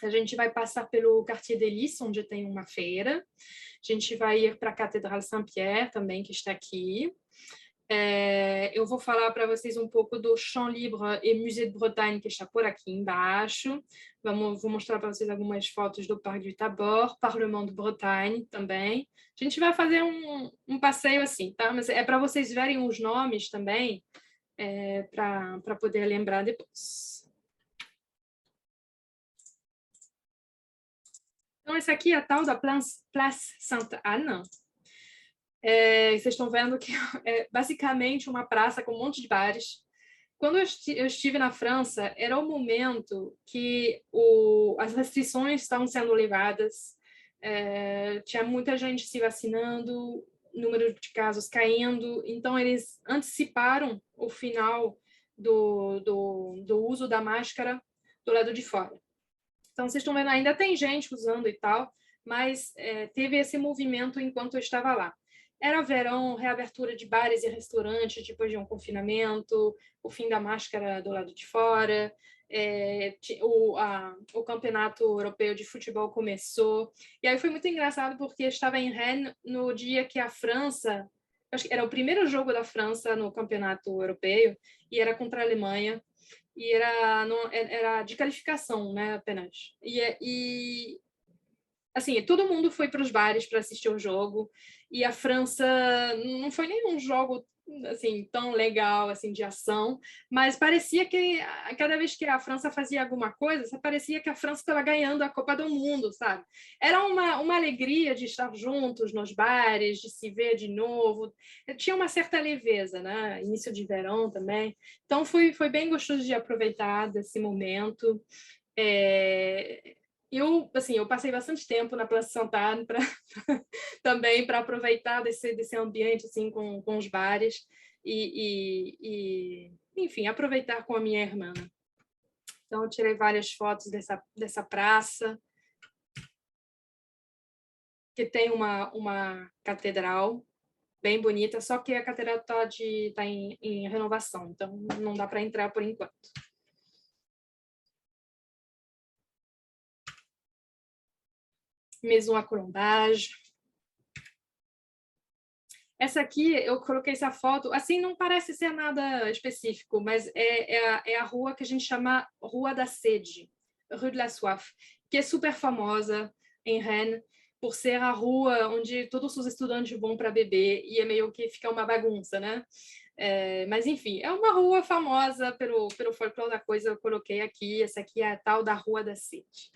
A gente vai passar pelo Quartier des Lys, onde tem uma feira. A gente vai ir para a Catedral Saint-Pierre também, que está aqui. Eu vou falar para vocês um pouco do Champ Libre et Musée de Bretagne, que está por aqui embaixo. Vou mostrar para vocês algumas fotos do Parque du Tabor, Parlement de Bretagne também. A gente vai fazer um passeio assim, tá? Mas é para vocês verem os nomes também, para poder lembrar depois. Então, essa aqui é a tal da Place Sainte-Anne. Vocês estão vendo que é basicamente uma praça com um monte de bares. Quando eu estive na França, era o momento que as restrições estavam sendo levadas, tinha muita gente se vacinando, número de casos caindo, então eles anteciparam o final do uso da máscara do lado de fora. Então, vocês estão vendo, ainda tem gente usando e tal, mas teve esse movimento enquanto eu estava lá. Era verão, reabertura de bares e restaurantes depois de um confinamento, o fim da máscara do lado de fora, o campeonato europeu de futebol começou. E aí foi muito engraçado porque eu estava em Rennes no dia que a França, acho que era o primeiro jogo da França no campeonato europeu, e era contra a Alemanha. E era de qualificação, né, apenas. E assim, todo mundo foi para os bares para assistir o jogo, e a França não foi nenhum jogo assim tão legal assim de ação, mas parecia que cada vez que a França fazia alguma coisa, parecia que a França estava ganhando a Copa do Mundo, sabe? Era uma alegria de estar juntos nos bares, de se ver de novo. Tinha uma certa leveza, né? Início de verão também. Então foi bem gostoso de aproveitar desse momento. Eu passei bastante tempo na Place Sainte-Anne também para aproveitar desse ambiente assim com os bares enfim, aproveitar com a minha irmã. Então, eu tirei várias fotos dessa praça, que tem uma catedral bem bonita, só que a catedral está em renovação, então não dá para entrar por enquanto. Maison à Colombage. Essa aqui, eu coloquei essa foto, assim, não parece ser nada específico, mas é a rua que a gente chama Rua da Sede, Rue de la Soif, que é super famosa em Rennes, por ser a rua onde todos os estudantes vão para beber, e é meio que fica uma bagunça, né? Mas, enfim, é uma rua famosa pelo folclore da coisa, eu coloquei aqui. Essa aqui é a tal da Rua da Sede.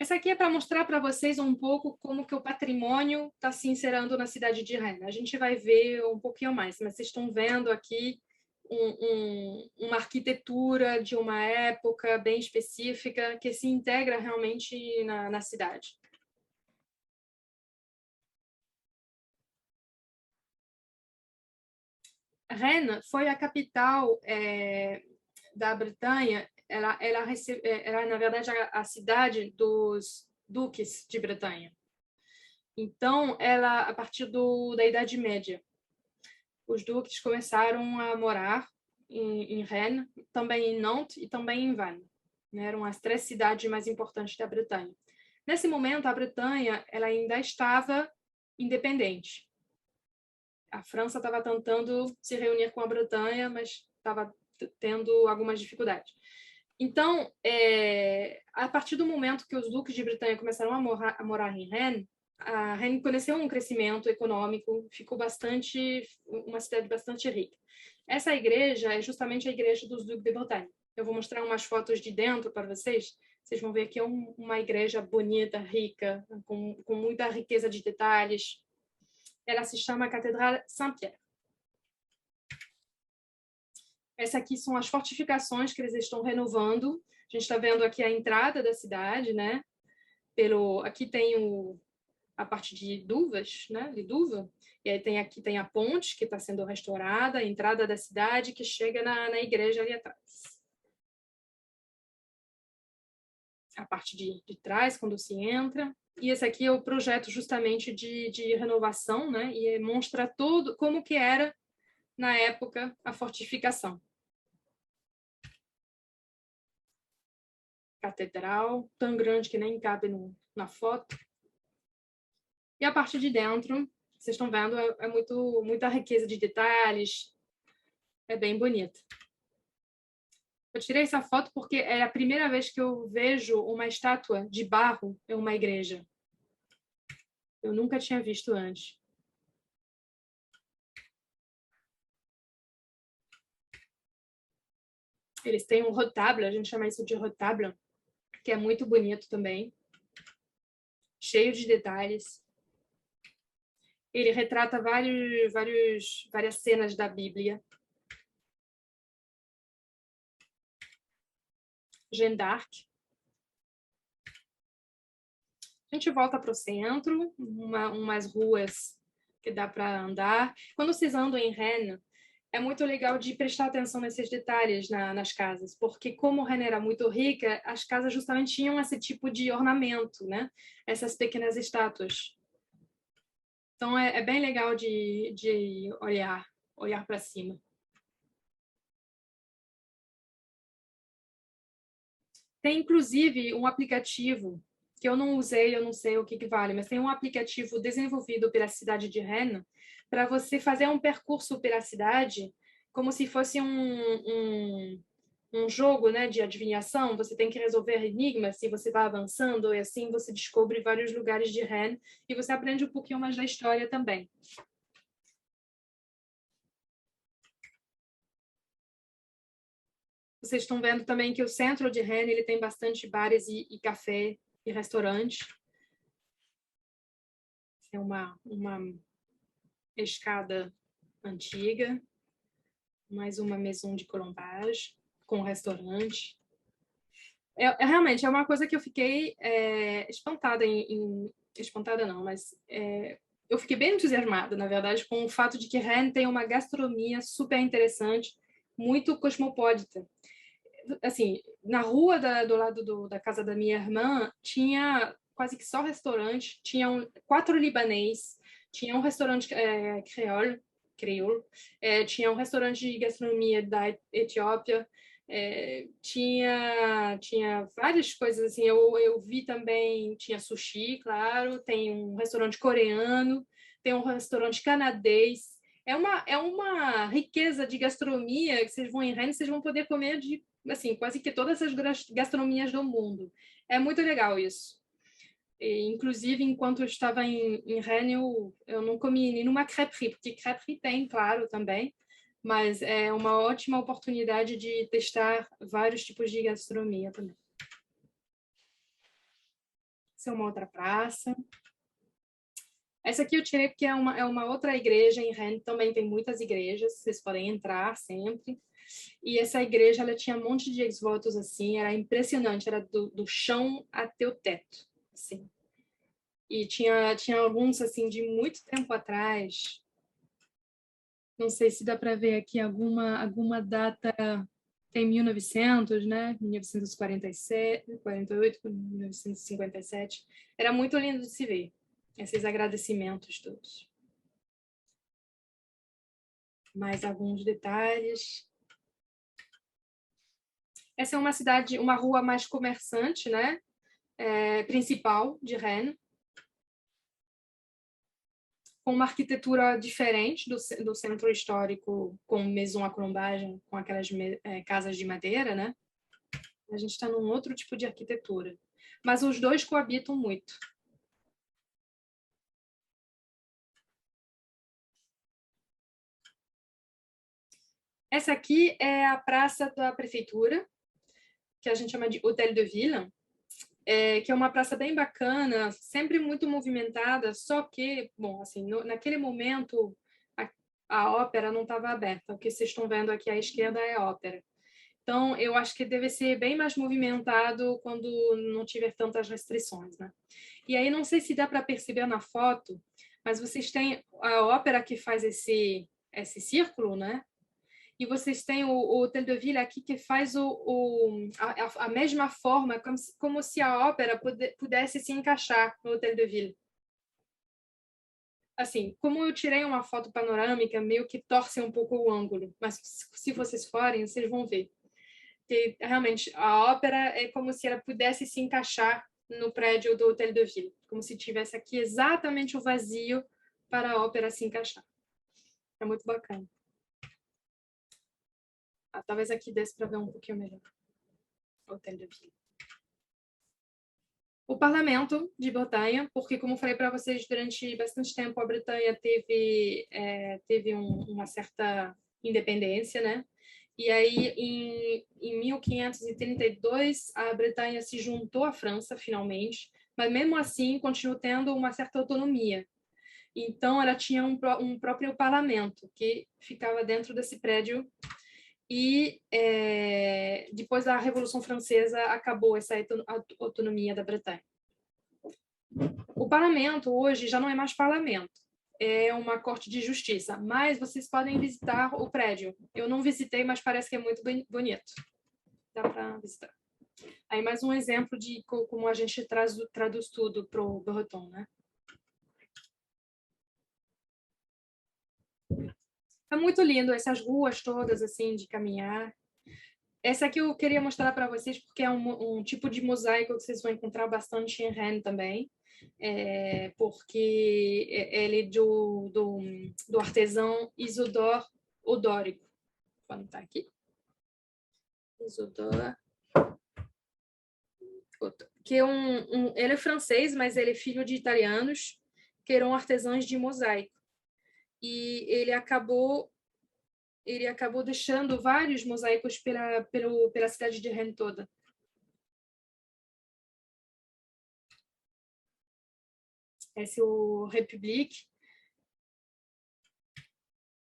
Essa aqui é para mostrar para vocês um pouco como que o patrimônio está se inserando na cidade de Rennes. A gente vai ver um pouquinho mais, mas vocês estão vendo aqui uma arquitetura de uma época bem específica que se integra realmente na cidade. Rennes foi a capital da Bretanha. Era, na verdade, a cidade dos duques de Bretanha. Então, a partir da Idade Média, os duques começaram a morar em Rennes, também em Nantes e também em Vannes. Eram as 3 cidades mais importantes da Bretanha. Nesse momento, a Bretanha ela ainda estava independente. A França estava tentando se reunir com a Bretanha, mas estava tendo algumas dificuldades. Então, a partir do momento que os duques de Bretanha começaram a morar em Rennes, a Rennes conheceu um crescimento econômico, ficou uma cidade bastante rica. Essa igreja é justamente a igreja dos duques de Bretanha. Eu vou mostrar umas fotos de dentro para vocês. Vocês vão ver que é uma igreja bonita, rica, com muita riqueza de detalhes. Ela se chama Catedral Saint-Pierre. Essa aqui são as fortificações que eles estão renovando. A gente está vendo aqui a entrada da cidade, né? Aqui tem a parte de Duvas, né? De Duva. E aí aqui tem a ponte que está sendo restaurada, a entrada da cidade que chega na igreja ali atrás. A parte de trás, quando se entra. E esse aqui é o projeto justamente de renovação, né? E mostra todo como que era, na época, a fortificação. Catedral, tão grande que nem cabe na foto. E a parte de dentro, vocês estão vendo, muita riqueza de detalhes. É bem bonito. Eu tirei essa foto porque é a primeira vez que eu vejo uma estátua de barro em uma igreja. Eu nunca tinha visto antes. Eles têm um retable, a gente chama isso de retable, que é muito bonito também. Cheio de detalhes. Ele retrata várias cenas da Bíblia. Jeanne d'Arc. A gente volta para o centro, umas ruas que dá para andar. Quando vocês andam em Rennes, é muito legal de prestar atenção nesses detalhes nas casas, porque como Rennes era muito rica, as casas justamente tinham esse tipo de ornamento, né? Essas pequenas estátuas. Então é bem legal de olhar para cima. Tem inclusive um aplicativo que eu não usei, eu não sei o que vale, mas tem um aplicativo desenvolvido pela cidade de Rennes para você fazer um percurso pela cidade como se fosse um jogo, né, de adivinhação. Você tem que resolver enigmas e você vai avançando e assim você descobre vários lugares de Rennes e você aprende um pouquinho mais da história também. Vocês estão vendo também que o centro de Rennes ele tem bastante bares e café e restaurante. É uma escada antiga, mais uma maison de colombage com restaurante. Realmente é uma coisa que eu fiquei espantada espantada não, mas eu fiquei bem entusiasmada, na verdade, com o fato de que Rennes tem uma gastronomia super interessante, muito cosmopolita. Assim, na rua do lado da casa da minha irmã, tinha quase que só restaurante, tinham 4 libanês, tinha um restaurante creole, tinha um restaurante de gastronomia da Etiópia, tinha várias coisas assim. Eu vi também, tinha sushi, claro, tem um restaurante coreano, tem um restaurante canadense. É uma riqueza de gastronomia que vocês vão em Rennes, vocês vão poder comer de assim, quase que todas as gastronomias do mundo. É muito legal isso. E, inclusive, enquanto eu estava em Rennes, eu não comi nenhuma crêperie, porque crêperie tem, claro, também, mas é uma ótima oportunidade de testar vários tipos de gastronomia também. Essa é uma outra praça. Essa aqui eu tirei porque é uma outra igreja em Rennes, também tem muitas igrejas, vocês podem entrar sempre. E essa igreja, ela tinha um monte de ex-votos, assim, era impressionante, era do chão até o teto, assim. E tinha alguns, assim, de muito tempo atrás. Não sei se dá para ver aqui alguma data, tem 1900, né? 1947, 48, 1957. Era muito lindo de se ver, esses agradecimentos todos. Mais alguns detalhes. Essa é uma cidade, uma rua mais comerciante, né? Principal de Rennes, com uma arquitetura diferente do centro histórico, com maison à colombage, com aquelas casas de madeira, né? A gente está num outro tipo de arquitetura. Mas os dois coabitam muito. Essa aqui é a praça da prefeitura, que a gente chama de Hôtel de Ville, que é uma praça bem bacana, sempre muito movimentada, só que, bom, assim, naquele momento a ópera não estava aberta. O que vocês estão vendo aqui à esquerda é a ópera. Então, eu acho que deve ser bem mais movimentado quando não tiver tantas restrições, né? E aí, não sei se dá para perceber na foto, mas vocês têm a ópera que faz esse círculo, né? E vocês têm o Hotel de Ville aqui que faz a mesma forma, como se a ópera pudesse se encaixar no Hotel de Ville. Assim, como eu tirei uma foto panorâmica, meio que torce um pouco o ângulo, mas se vocês forem, vocês vão ver. Que realmente a ópera é como se ela pudesse se encaixar no prédio do Hotel de Ville, como se tivesse aqui exatamente o vazio para a ópera se encaixar. É muito bacana. Talvez aqui desse para ver um pouquinho melhor. Hotel de Ville. O parlamento de Bretanha, porque, como falei para vocês, durante bastante tempo a Bretanha teve uma certa independência, né? E aí, em 1532, a Bretanha se juntou à França, finalmente, mas mesmo assim continuou tendo uma certa autonomia. Então, ela tinha um próprio parlamento, que ficava dentro desse prédio. E depois da Revolução Francesa, acabou essa autonomia da Bretanha. O parlamento hoje já não é mais parlamento, é uma corte de justiça, mas vocês podem visitar o prédio. Eu não visitei, mas parece que é muito bonito. Dá para visitar. Aí mais um exemplo de como a gente traduz tudo para o breton, né? É muito lindo essas ruas todas assim de caminhar. Essa aqui eu queria mostrar para vocês porque é um tipo de mosaico que vocês vão encontrar bastante em Rennes também, porque ele é do artesão Isidore Odórico. Vou anotar aqui. Isidore, que é ele é francês, mas ele é filho de italianos que eram artesãos de mosaico. E ele acabou deixando vários mosaicos pela cidade de Rennes toda. Esse é o République,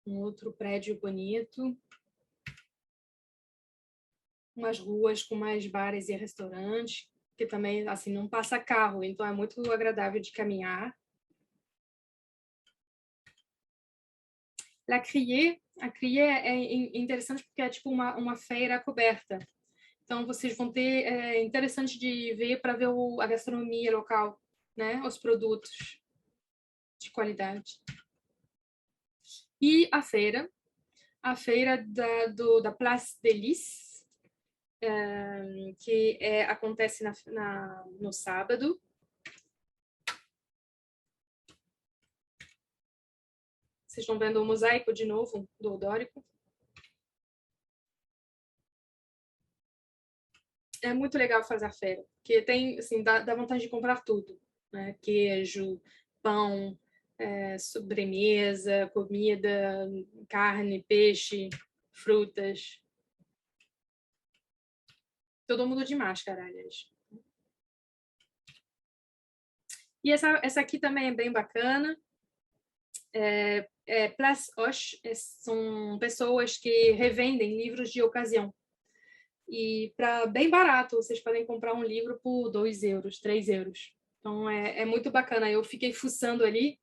um outro prédio bonito, umas ruas com mais bares e restaurantes, que também assim não passa carro, então é muito agradável de caminhar. A Criée é interessante porque é tipo uma feira coberta. Então vocês vão ter interessante de ver para ver a gastronomia local, né? Os produtos de qualidade. E a feira da Place des Lys, que acontece no sábado. Vocês estão vendo o mosaico de novo do Dórico? É muito legal fazer a feira, porque tem, assim, dá vontade de comprar tudo, né? Queijo, pão, sobremesa, comida, carne, peixe, frutas. Todo mundo de máscara, aliás. E essa aqui também é bem bacana. Place Hoche são pessoas que revendem livros de ocasião. E para bem barato, vocês podem comprar um livro por 2 euros, 3 euros. Então é muito bacana. Eu fiquei fuçando ali,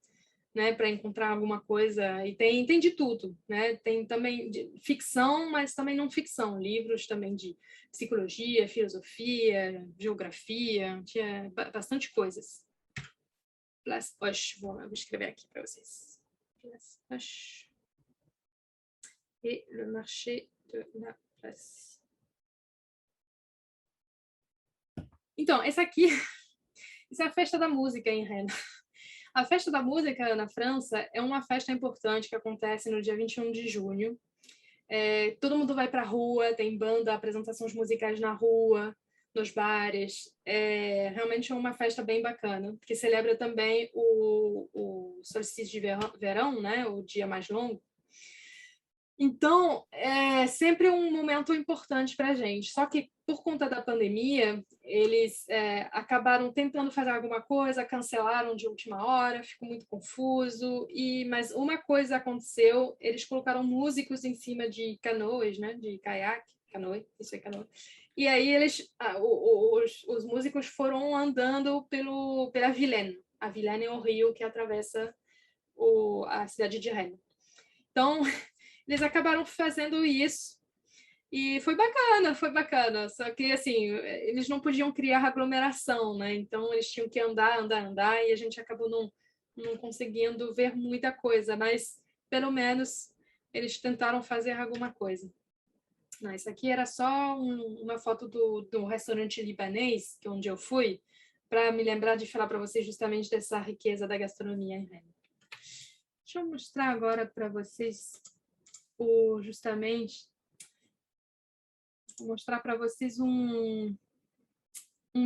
né, para encontrar alguma coisa. E tem de tudo, né? Tem também de ficção, mas também não ficção. Livros também de psicologia, filosofia, geografia, tinha bastante coisas. Place Hoche, vou escrever aqui para vocês. Place Hoche. Et le marché de la place. Então, essa aqui, isso é a festa da música em Rennes. A festa da música na França é uma festa importante que acontece no dia 21 de junho. Todo mundo vai para a rua, tem banda, apresentações musicais na rua, nos bares. Realmente é uma festa bem bacana, que celebra também o solstício de verão, né? O dia mais longo. Então, é sempre um momento importante para a gente. Só que, por conta da pandemia, eles acabaram tentando fazer alguma coisa, cancelaram de última hora, ficou muito confuso. Mas uma coisa aconteceu, eles colocaram músicos em cima de canoas, né? De caiaque, canoa, isso é canoa. E aí os músicos foram andando pela Vilaine. A Vilaine é o rio que atravessa a cidade de Rennes. Então, eles acabaram fazendo isso e foi bacana. Só que, assim, eles não podiam criar aglomeração, né? Então, eles tinham que andar, e a gente acabou não conseguindo ver muita coisa, mas, pelo menos, eles tentaram fazer alguma coisa. Não, isso aqui era só uma foto do restaurante libanês, que é onde eu fui, para me lembrar de falar para vocês justamente dessa riqueza da gastronomia em Rennes. Deixa eu mostrar agora para vocês justamente vou mostrar para vocês um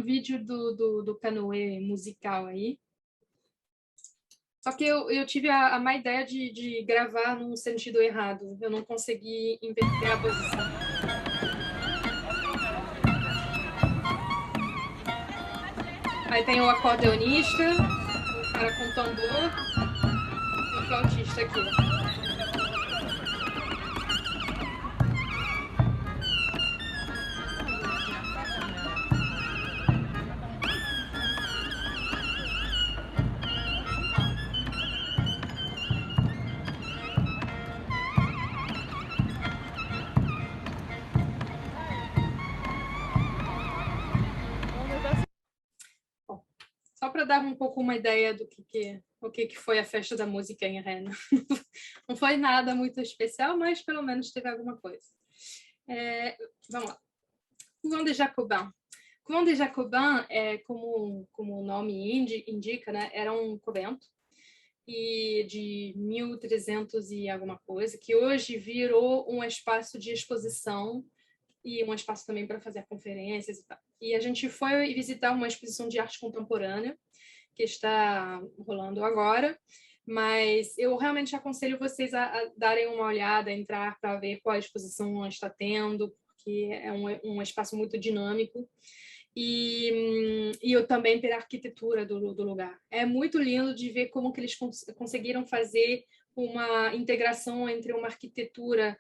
vídeo do canoë musical aí. Só que eu tive a má ideia de gravar num sentido errado. Eu não consegui inverter a posição. Aí tem o acordeonista, o cara com tambor e o flautista aqui. Só para dar um pouco uma ideia do que foi a festa da música em Rennes. Não foi nada muito especial, mas pelo menos teve alguma coisa. Vamos lá. Couvent des Jacobins. Couvent des Jacobins, como o nome indica, né, era um convento de 1300 e alguma coisa, que hoje virou um espaço de exposição e um espaço também para fazer conferências e tal. E a gente foi visitar uma exposição de arte contemporânea que está rolando agora, mas eu realmente aconselho vocês a darem uma olhada, entrar para ver qual a exposição está tendo, porque é um espaço muito dinâmico. E eu também pela arquitetura do lugar. É muito lindo de ver como que eles conseguiram fazer uma integração entre uma arquitetura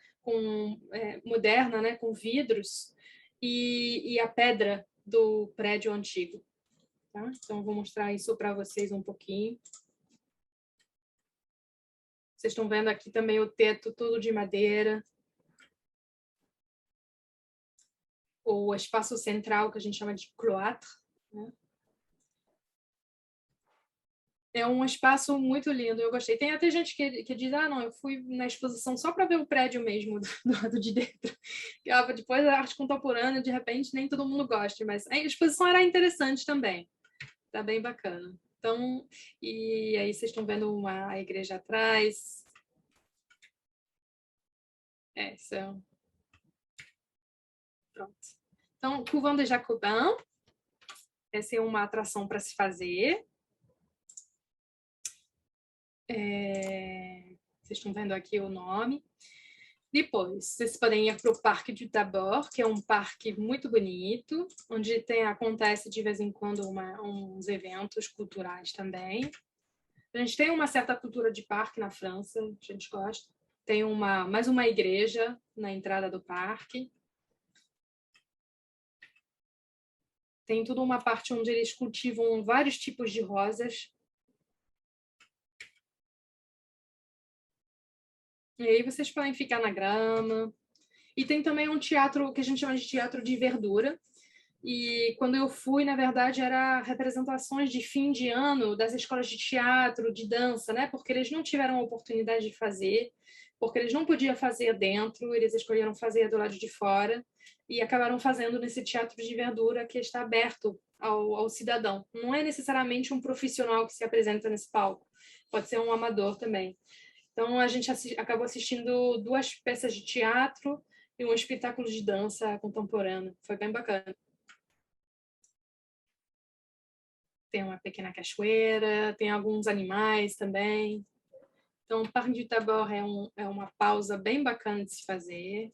moderna, né, com vidros, e a pedra do prédio antigo. Tá? Então, eu vou mostrar isso para vocês um pouquinho. Vocês estão vendo aqui também o teto todo de madeira. O espaço central, que a gente chama de cloître, né? É um espaço muito lindo, eu gostei. Tem até gente que diz, não, eu fui na exposição só para ver o prédio mesmo, do lado de dentro. Depois a arte contemporânea, de repente, nem todo mundo gosta, mas a exposição era interessante também. Tá bem bacana. Então, e aí vocês estão vendo a igreja atrás. Pronto. Então, Couvent des Jacobins. Essa é uma atração para se fazer. Vocês estão vendo aqui o nome. Depois, vocês podem ir para o Parque du Tabor, que é um parque muito bonito, onde acontece de vez em quando uns eventos culturais também. A gente tem uma certa cultura de parque na França, a gente gosta. Tem mais uma igreja na entrada do parque. Tem toda uma parte onde eles cultivam vários tipos de rosas. E aí vocês podem ficar na grama. E tem também um teatro que a gente chama de teatro de verdura. E quando eu fui, na verdade, era representações de fim de ano das escolas de teatro, de dança, né? Porque eles não tiveram a oportunidade de fazer, porque eles não podiam fazer dentro, eles escolheram fazer do lado de fora e acabaram fazendo nesse teatro de verdura que está aberto ao cidadão. Não é necessariamente um profissional que se apresenta nesse palco, pode ser um amador também. Então, a gente acabou assistindo 2 peças de teatro e um espetáculo de dança contemporânea. Foi bem bacana. Tem uma pequena cachoeira, tem alguns animais também. Então, o Parque du Tabor é uma pausa bem bacana de se fazer.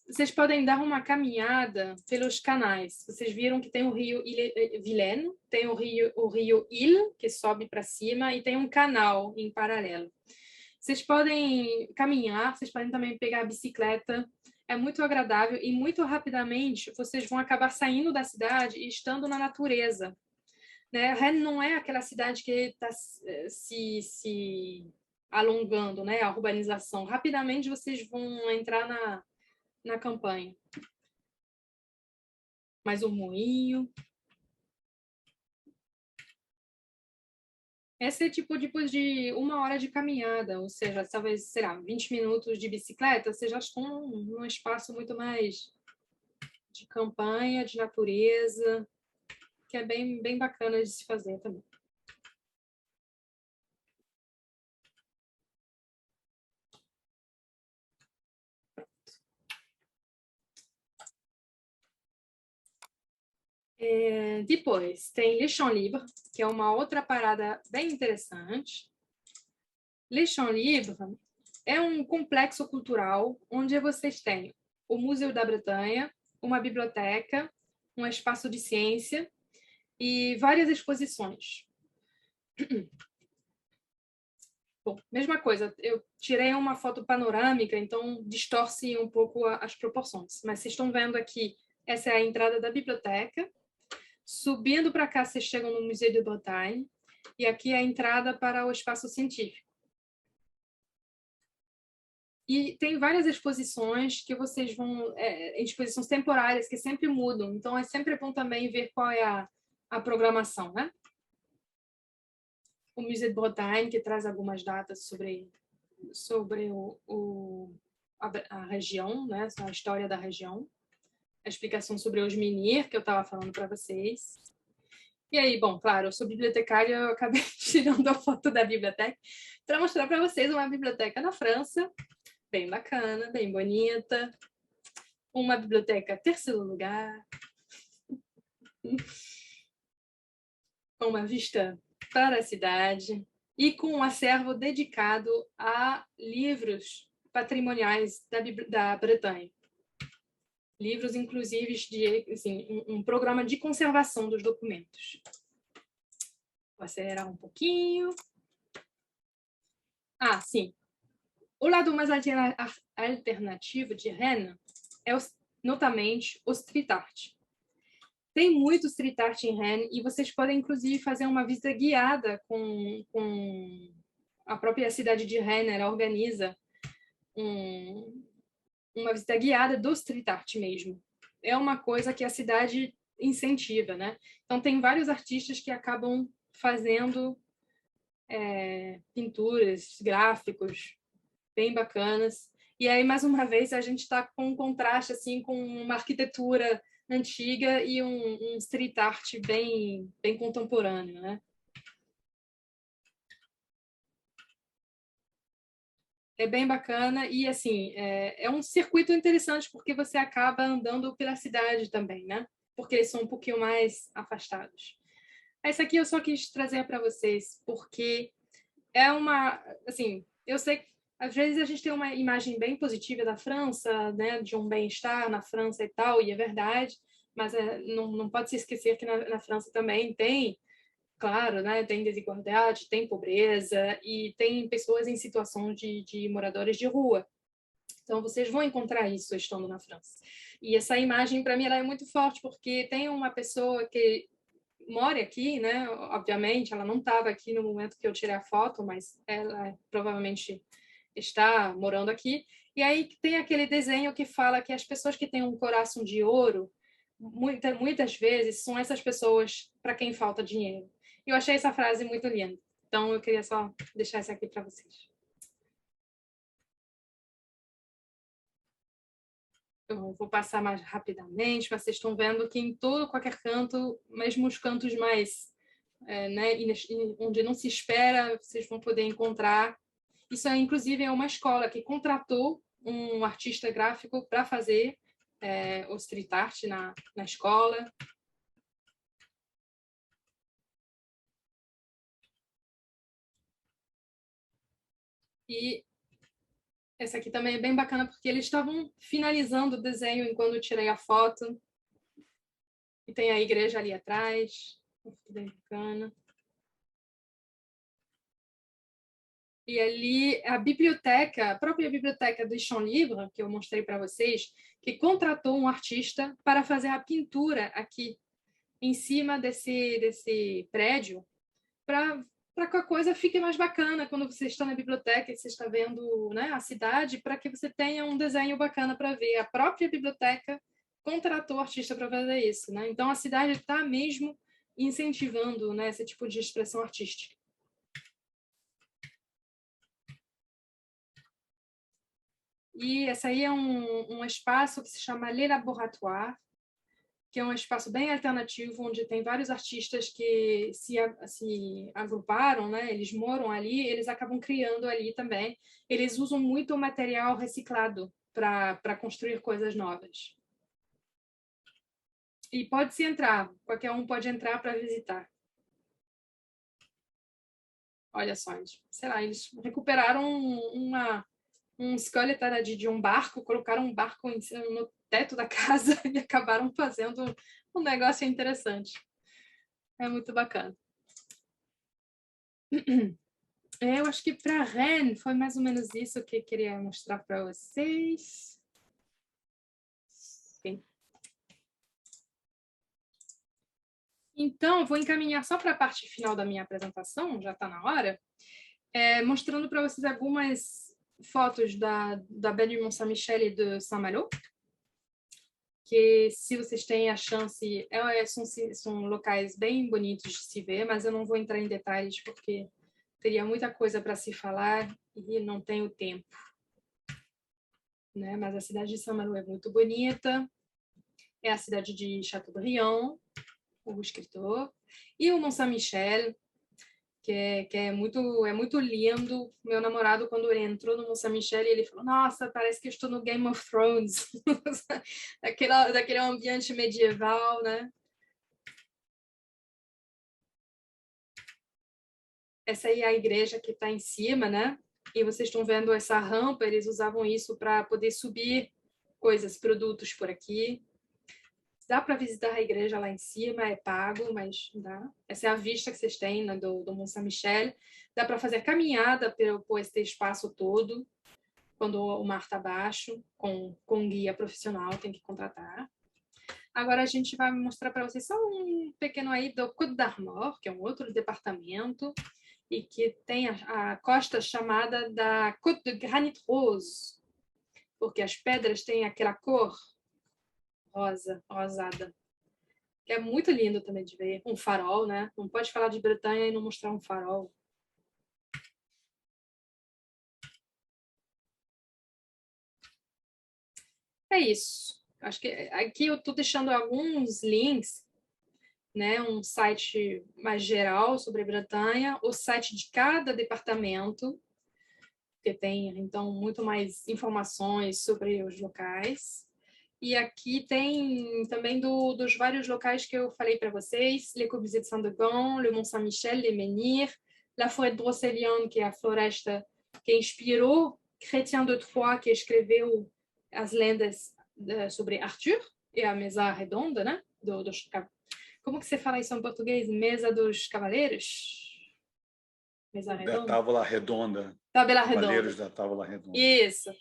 Vocês podem dar uma caminhada pelos canais. Vocês viram que tem o rio Vilaine, tem o rio Ile, que sobe para cima, e tem um canal em paralelo. Vocês podem caminhar, vocês podem também pegar a bicicleta. É muito agradável e muito rapidamente vocês vão acabar saindo da cidade e estando na natureza. Né? Rennes não é aquela cidade que está se alongando, né? A urbanização. Rapidamente vocês vão entrar na campanha. Mais um moinho. Esse é tipo depois de 1 hora de caminhada, ou seja, talvez, sei lá, 20 minutos de bicicleta, vocês já estão num espaço muito mais de campanha, de natureza, que é bem, bem bacana de se fazer também. Depois, tem Le Champ Libre, que é uma outra parada bem interessante. Le Champ Libre é um complexo cultural onde vocês têm o Museu da Bretanha, uma biblioteca, um espaço de ciência e várias exposições. Bom, mesma coisa, eu tirei uma foto panorâmica, então distorce um pouco as proporções. Mas vocês estão vendo aqui, essa é a entrada da biblioteca. Subindo para cá, vocês chegam no Museu de Bretagne. E aqui é a entrada para o espaço científico. E tem várias exposições que vocês vão... exposições temporárias que sempre mudam. Então, é sempre bom também ver qual é a programação, né? O Museu de Bretagne, que traz algumas datas sobre a região, né? A história da região. A explicação sobre os menhir, que eu estava falando para vocês. E aí, bom, claro, eu sou bibliotecária, eu acabei tirando a foto da biblioteca para mostrar para vocês uma biblioteca na França, bem bacana, bem bonita. Uma biblioteca terceiro lugar, com uma vista para a cidade e com um acervo dedicado a livros patrimoniais da Bretanha. Livros, inclusive, de assim, um programa de conservação dos documentos. Vou acelerar um pouquinho. Ah, sim. O lado mais alternativo de Rennes é, notamente, o street art. Tem muito street art em Rennes e vocês podem, inclusive, fazer uma visita guiada com a própria cidade de Rennes. Ela organiza uma visita guiada do street art mesmo. É uma coisa que a cidade incentiva, né? Então, tem vários artistas que acabam fazendo pinturas, gráficos bem bacanas. E aí, mais uma vez, a gente está com um contraste assim, com uma arquitetura antiga e um street art bem, bem contemporâneo, né? É bem bacana e, assim, é um circuito interessante porque você acaba andando pela cidade também, né? Porque eles são um pouquinho mais afastados. Essa aqui eu só quis trazer para vocês porque é uma... Assim, eu sei que às vezes a gente tem uma imagem bem positiva da França, né? De um bem-estar na França e tal, e é verdade, mas não pode se esquecer que na França também tem, claro, né? Tem desigualdade, tem pobreza e tem pessoas em situação de moradores de rua. Então, vocês vão encontrar isso estando na França. E essa imagem, para mim, ela é muito forte, porque tem uma pessoa que mora aqui, né? Obviamente, ela não estava aqui no momento que eu tirei a foto, mas ela provavelmente está morando aqui. E aí tem aquele desenho que fala que as pessoas que têm um coração de ouro, muitas vezes, são essas pessoas para quem falta dinheiro. Eu achei essa frase muito linda. Então, eu queria só deixar isso aqui para vocês. Eu vou passar mais rapidamente, mas vocês estão vendo que em todo, qualquer canto, mesmo os cantos mais, né, onde não se espera, vocês vão poder encontrar. Isso, inclusive, é uma escola que contratou um artista gráfico para fazer o street art na escola. E essa aqui também é bem bacana, porque eles estavam finalizando o desenho enquanto eu tirei a foto. E tem a igreja ali atrás, bem bacana. E ali a biblioteca, a própria biblioteca do Chão Livre, que eu mostrei para vocês, que contratou um artista para fazer a pintura aqui em cima desse prédio, para que a coisa fique mais bacana quando você está na biblioteca e você está vendo, né, a cidade, para que você tenha um desenho bacana para ver. A própria biblioteca contratou o artista para fazer isso, né? Então a cidade está mesmo incentivando, né, esse tipo de expressão artística. E esse aí é um espaço que se chama Le Laboratoire, que é um espaço bem alternativo, onde tem vários artistas que se agruparam, né? Eles moram ali, eles acabam criando ali também. Eles usam muito material reciclado para construir coisas novas. E pode-se entrar, qualquer um pode entrar para visitar. Olha só, sei lá, eles recuperaram um esqueleto de um barco, colocaram um barco no teto da casa e acabaram fazendo um negócio interessante. É muito bacana. Eu acho que para Rennes foi mais ou menos isso que eu queria mostrar para vocês. Sim. Então, vou encaminhar só para a parte final da minha apresentação, já está na hora, mostrando para vocês algumas fotos da Baie du Mont-Saint-Michel e de Saint-Malo, que, se vocês têm a chance, são locais bem bonitos de se ver, mas eu não vou entrar em detalhes porque teria muita coisa para se falar e não tenho tempo. Né? Mas a cidade de Saint-Malo é muito bonita, é a cidade de Chateaubriand, o escritor, e o Mont-Saint-Michel, que é muito lindo. Meu namorado, quando ele entrou no Mont-Saint-Michel, ele falou: nossa, parece que eu estou no Game of Thrones. daquele ambiente medieval, né? Essa aí é a igreja que está em cima, né? E vocês estão vendo essa rampa, eles usavam isso para poder subir coisas, produtos por aqui. Dá para visitar a igreja lá em cima, é pago, mas dá. Essa é a vista que vocês têm, né, do Mont Saint-Michel. Dá para fazer caminhada por esse espaço todo, quando o mar está baixo, com guia profissional, tem que contratar. Agora a gente vai mostrar para vocês só um pequeno aí do Côte d'Armor, que é um outro departamento, e que tem a costa chamada da Côte de Granit Rose, porque as pedras têm aquela cor rosada, que é muito lindo também de ver. Um farol, né? Não pode falar de Bretanha e não mostrar um farol. É isso. Acho que aqui eu estou deixando alguns links, né? Um site mais geral sobre a Bretanha, o site de cada departamento, que tem, então, muito mais informações sobre os locais. E aqui tem também dos vários locais que eu falei para vocês: Le Corbusier de Saint-Degan, Le Mont Saint-Michel, Les Menhirs, La Forêt de Brocéliande, que é a floresta que inspirou Chrétien de Troyes, que escreveu as lendas sobre Arthur, e a mesa redonda, né? Como que você fala isso em português? Mesa dos Cavaleiros? Mesa redonda? Da Távola Redonda. Tábela Redonda. Cavaleiros da Távola Redonda. Isso.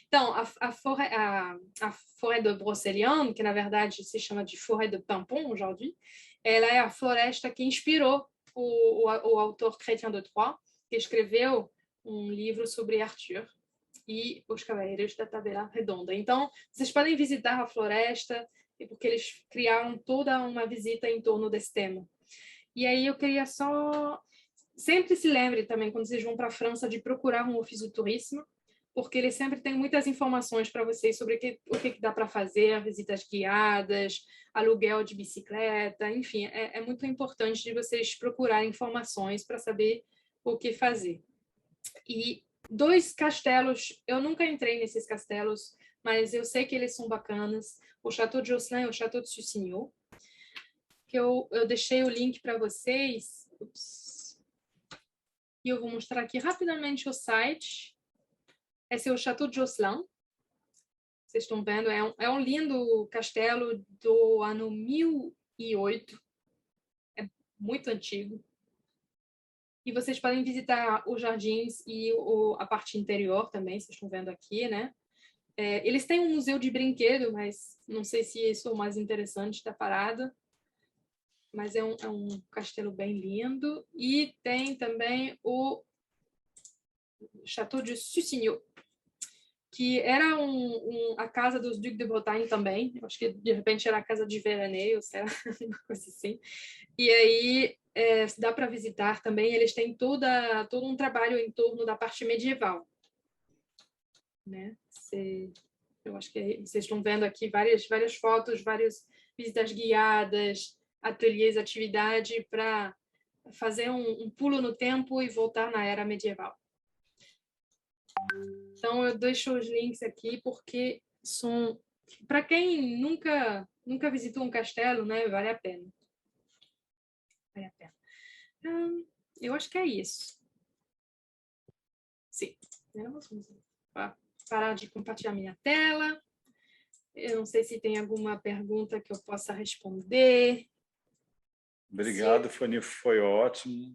Então, a Forêt de Brocéliande, que na verdade se chama de Forêt de Paimpont aujourd'hui, ela é a floresta que inspirou o autor Chrétien de Troyes, que escreveu um livro sobre Arthur e os Cavaleiros da Tábela Redonda. Então, vocês podem visitar a floresta, porque eles criaram toda uma visita em torno desse tema. E aí eu queria só... Sempre se lembre também, quando vocês vão para a França, de procurar um ofício de turismo, porque ele sempre tem muitas informações para vocês sobre o que dá para fazer, visitas guiadas, aluguel de bicicleta, enfim, é muito importante de vocês procurarem informações para saber o que fazer. E 2 castelos, eu nunca entrei nesses castelos, mas eu sei que eles são bacanas, o Château de Josselin e o Château de Sussigno, que eu deixei o link para vocês. Ups. E eu vou mostrar aqui rapidamente o site. Esse é o Château de Josselin. Vocês estão vendo, é um lindo castelo do ano 1008. É muito antigo. E vocês podem visitar os jardins e a parte interior também, vocês estão vendo aqui, né? Eles têm um museu de brinquedo, mas não sei se isso é o mais interessante da parada. Mas é um castelo bem lindo. E tem também o Château de Sussigno, que era a casa dos Ducs de Bretagne também. Eu acho que, de repente, era a casa de veraneio, sei lá, uma coisa assim. E aí, dá para visitar também. Eles têm todo um trabalho em torno da parte medieval. Né? Eu acho que vocês estão vendo aqui várias fotos, várias visitas guiadas, ateliês, atividade para fazer um pulo no tempo e voltar na era medieval. Então, eu deixo os links aqui porque são... Para quem nunca visitou um castelo, né, vale a pena. Vale a pena. Eu acho que é isso. Sim. Vamos parar de compartilhar minha tela. Eu não sei se tem alguma pergunta que eu possa responder. Obrigado, Fanny, foi ótimo.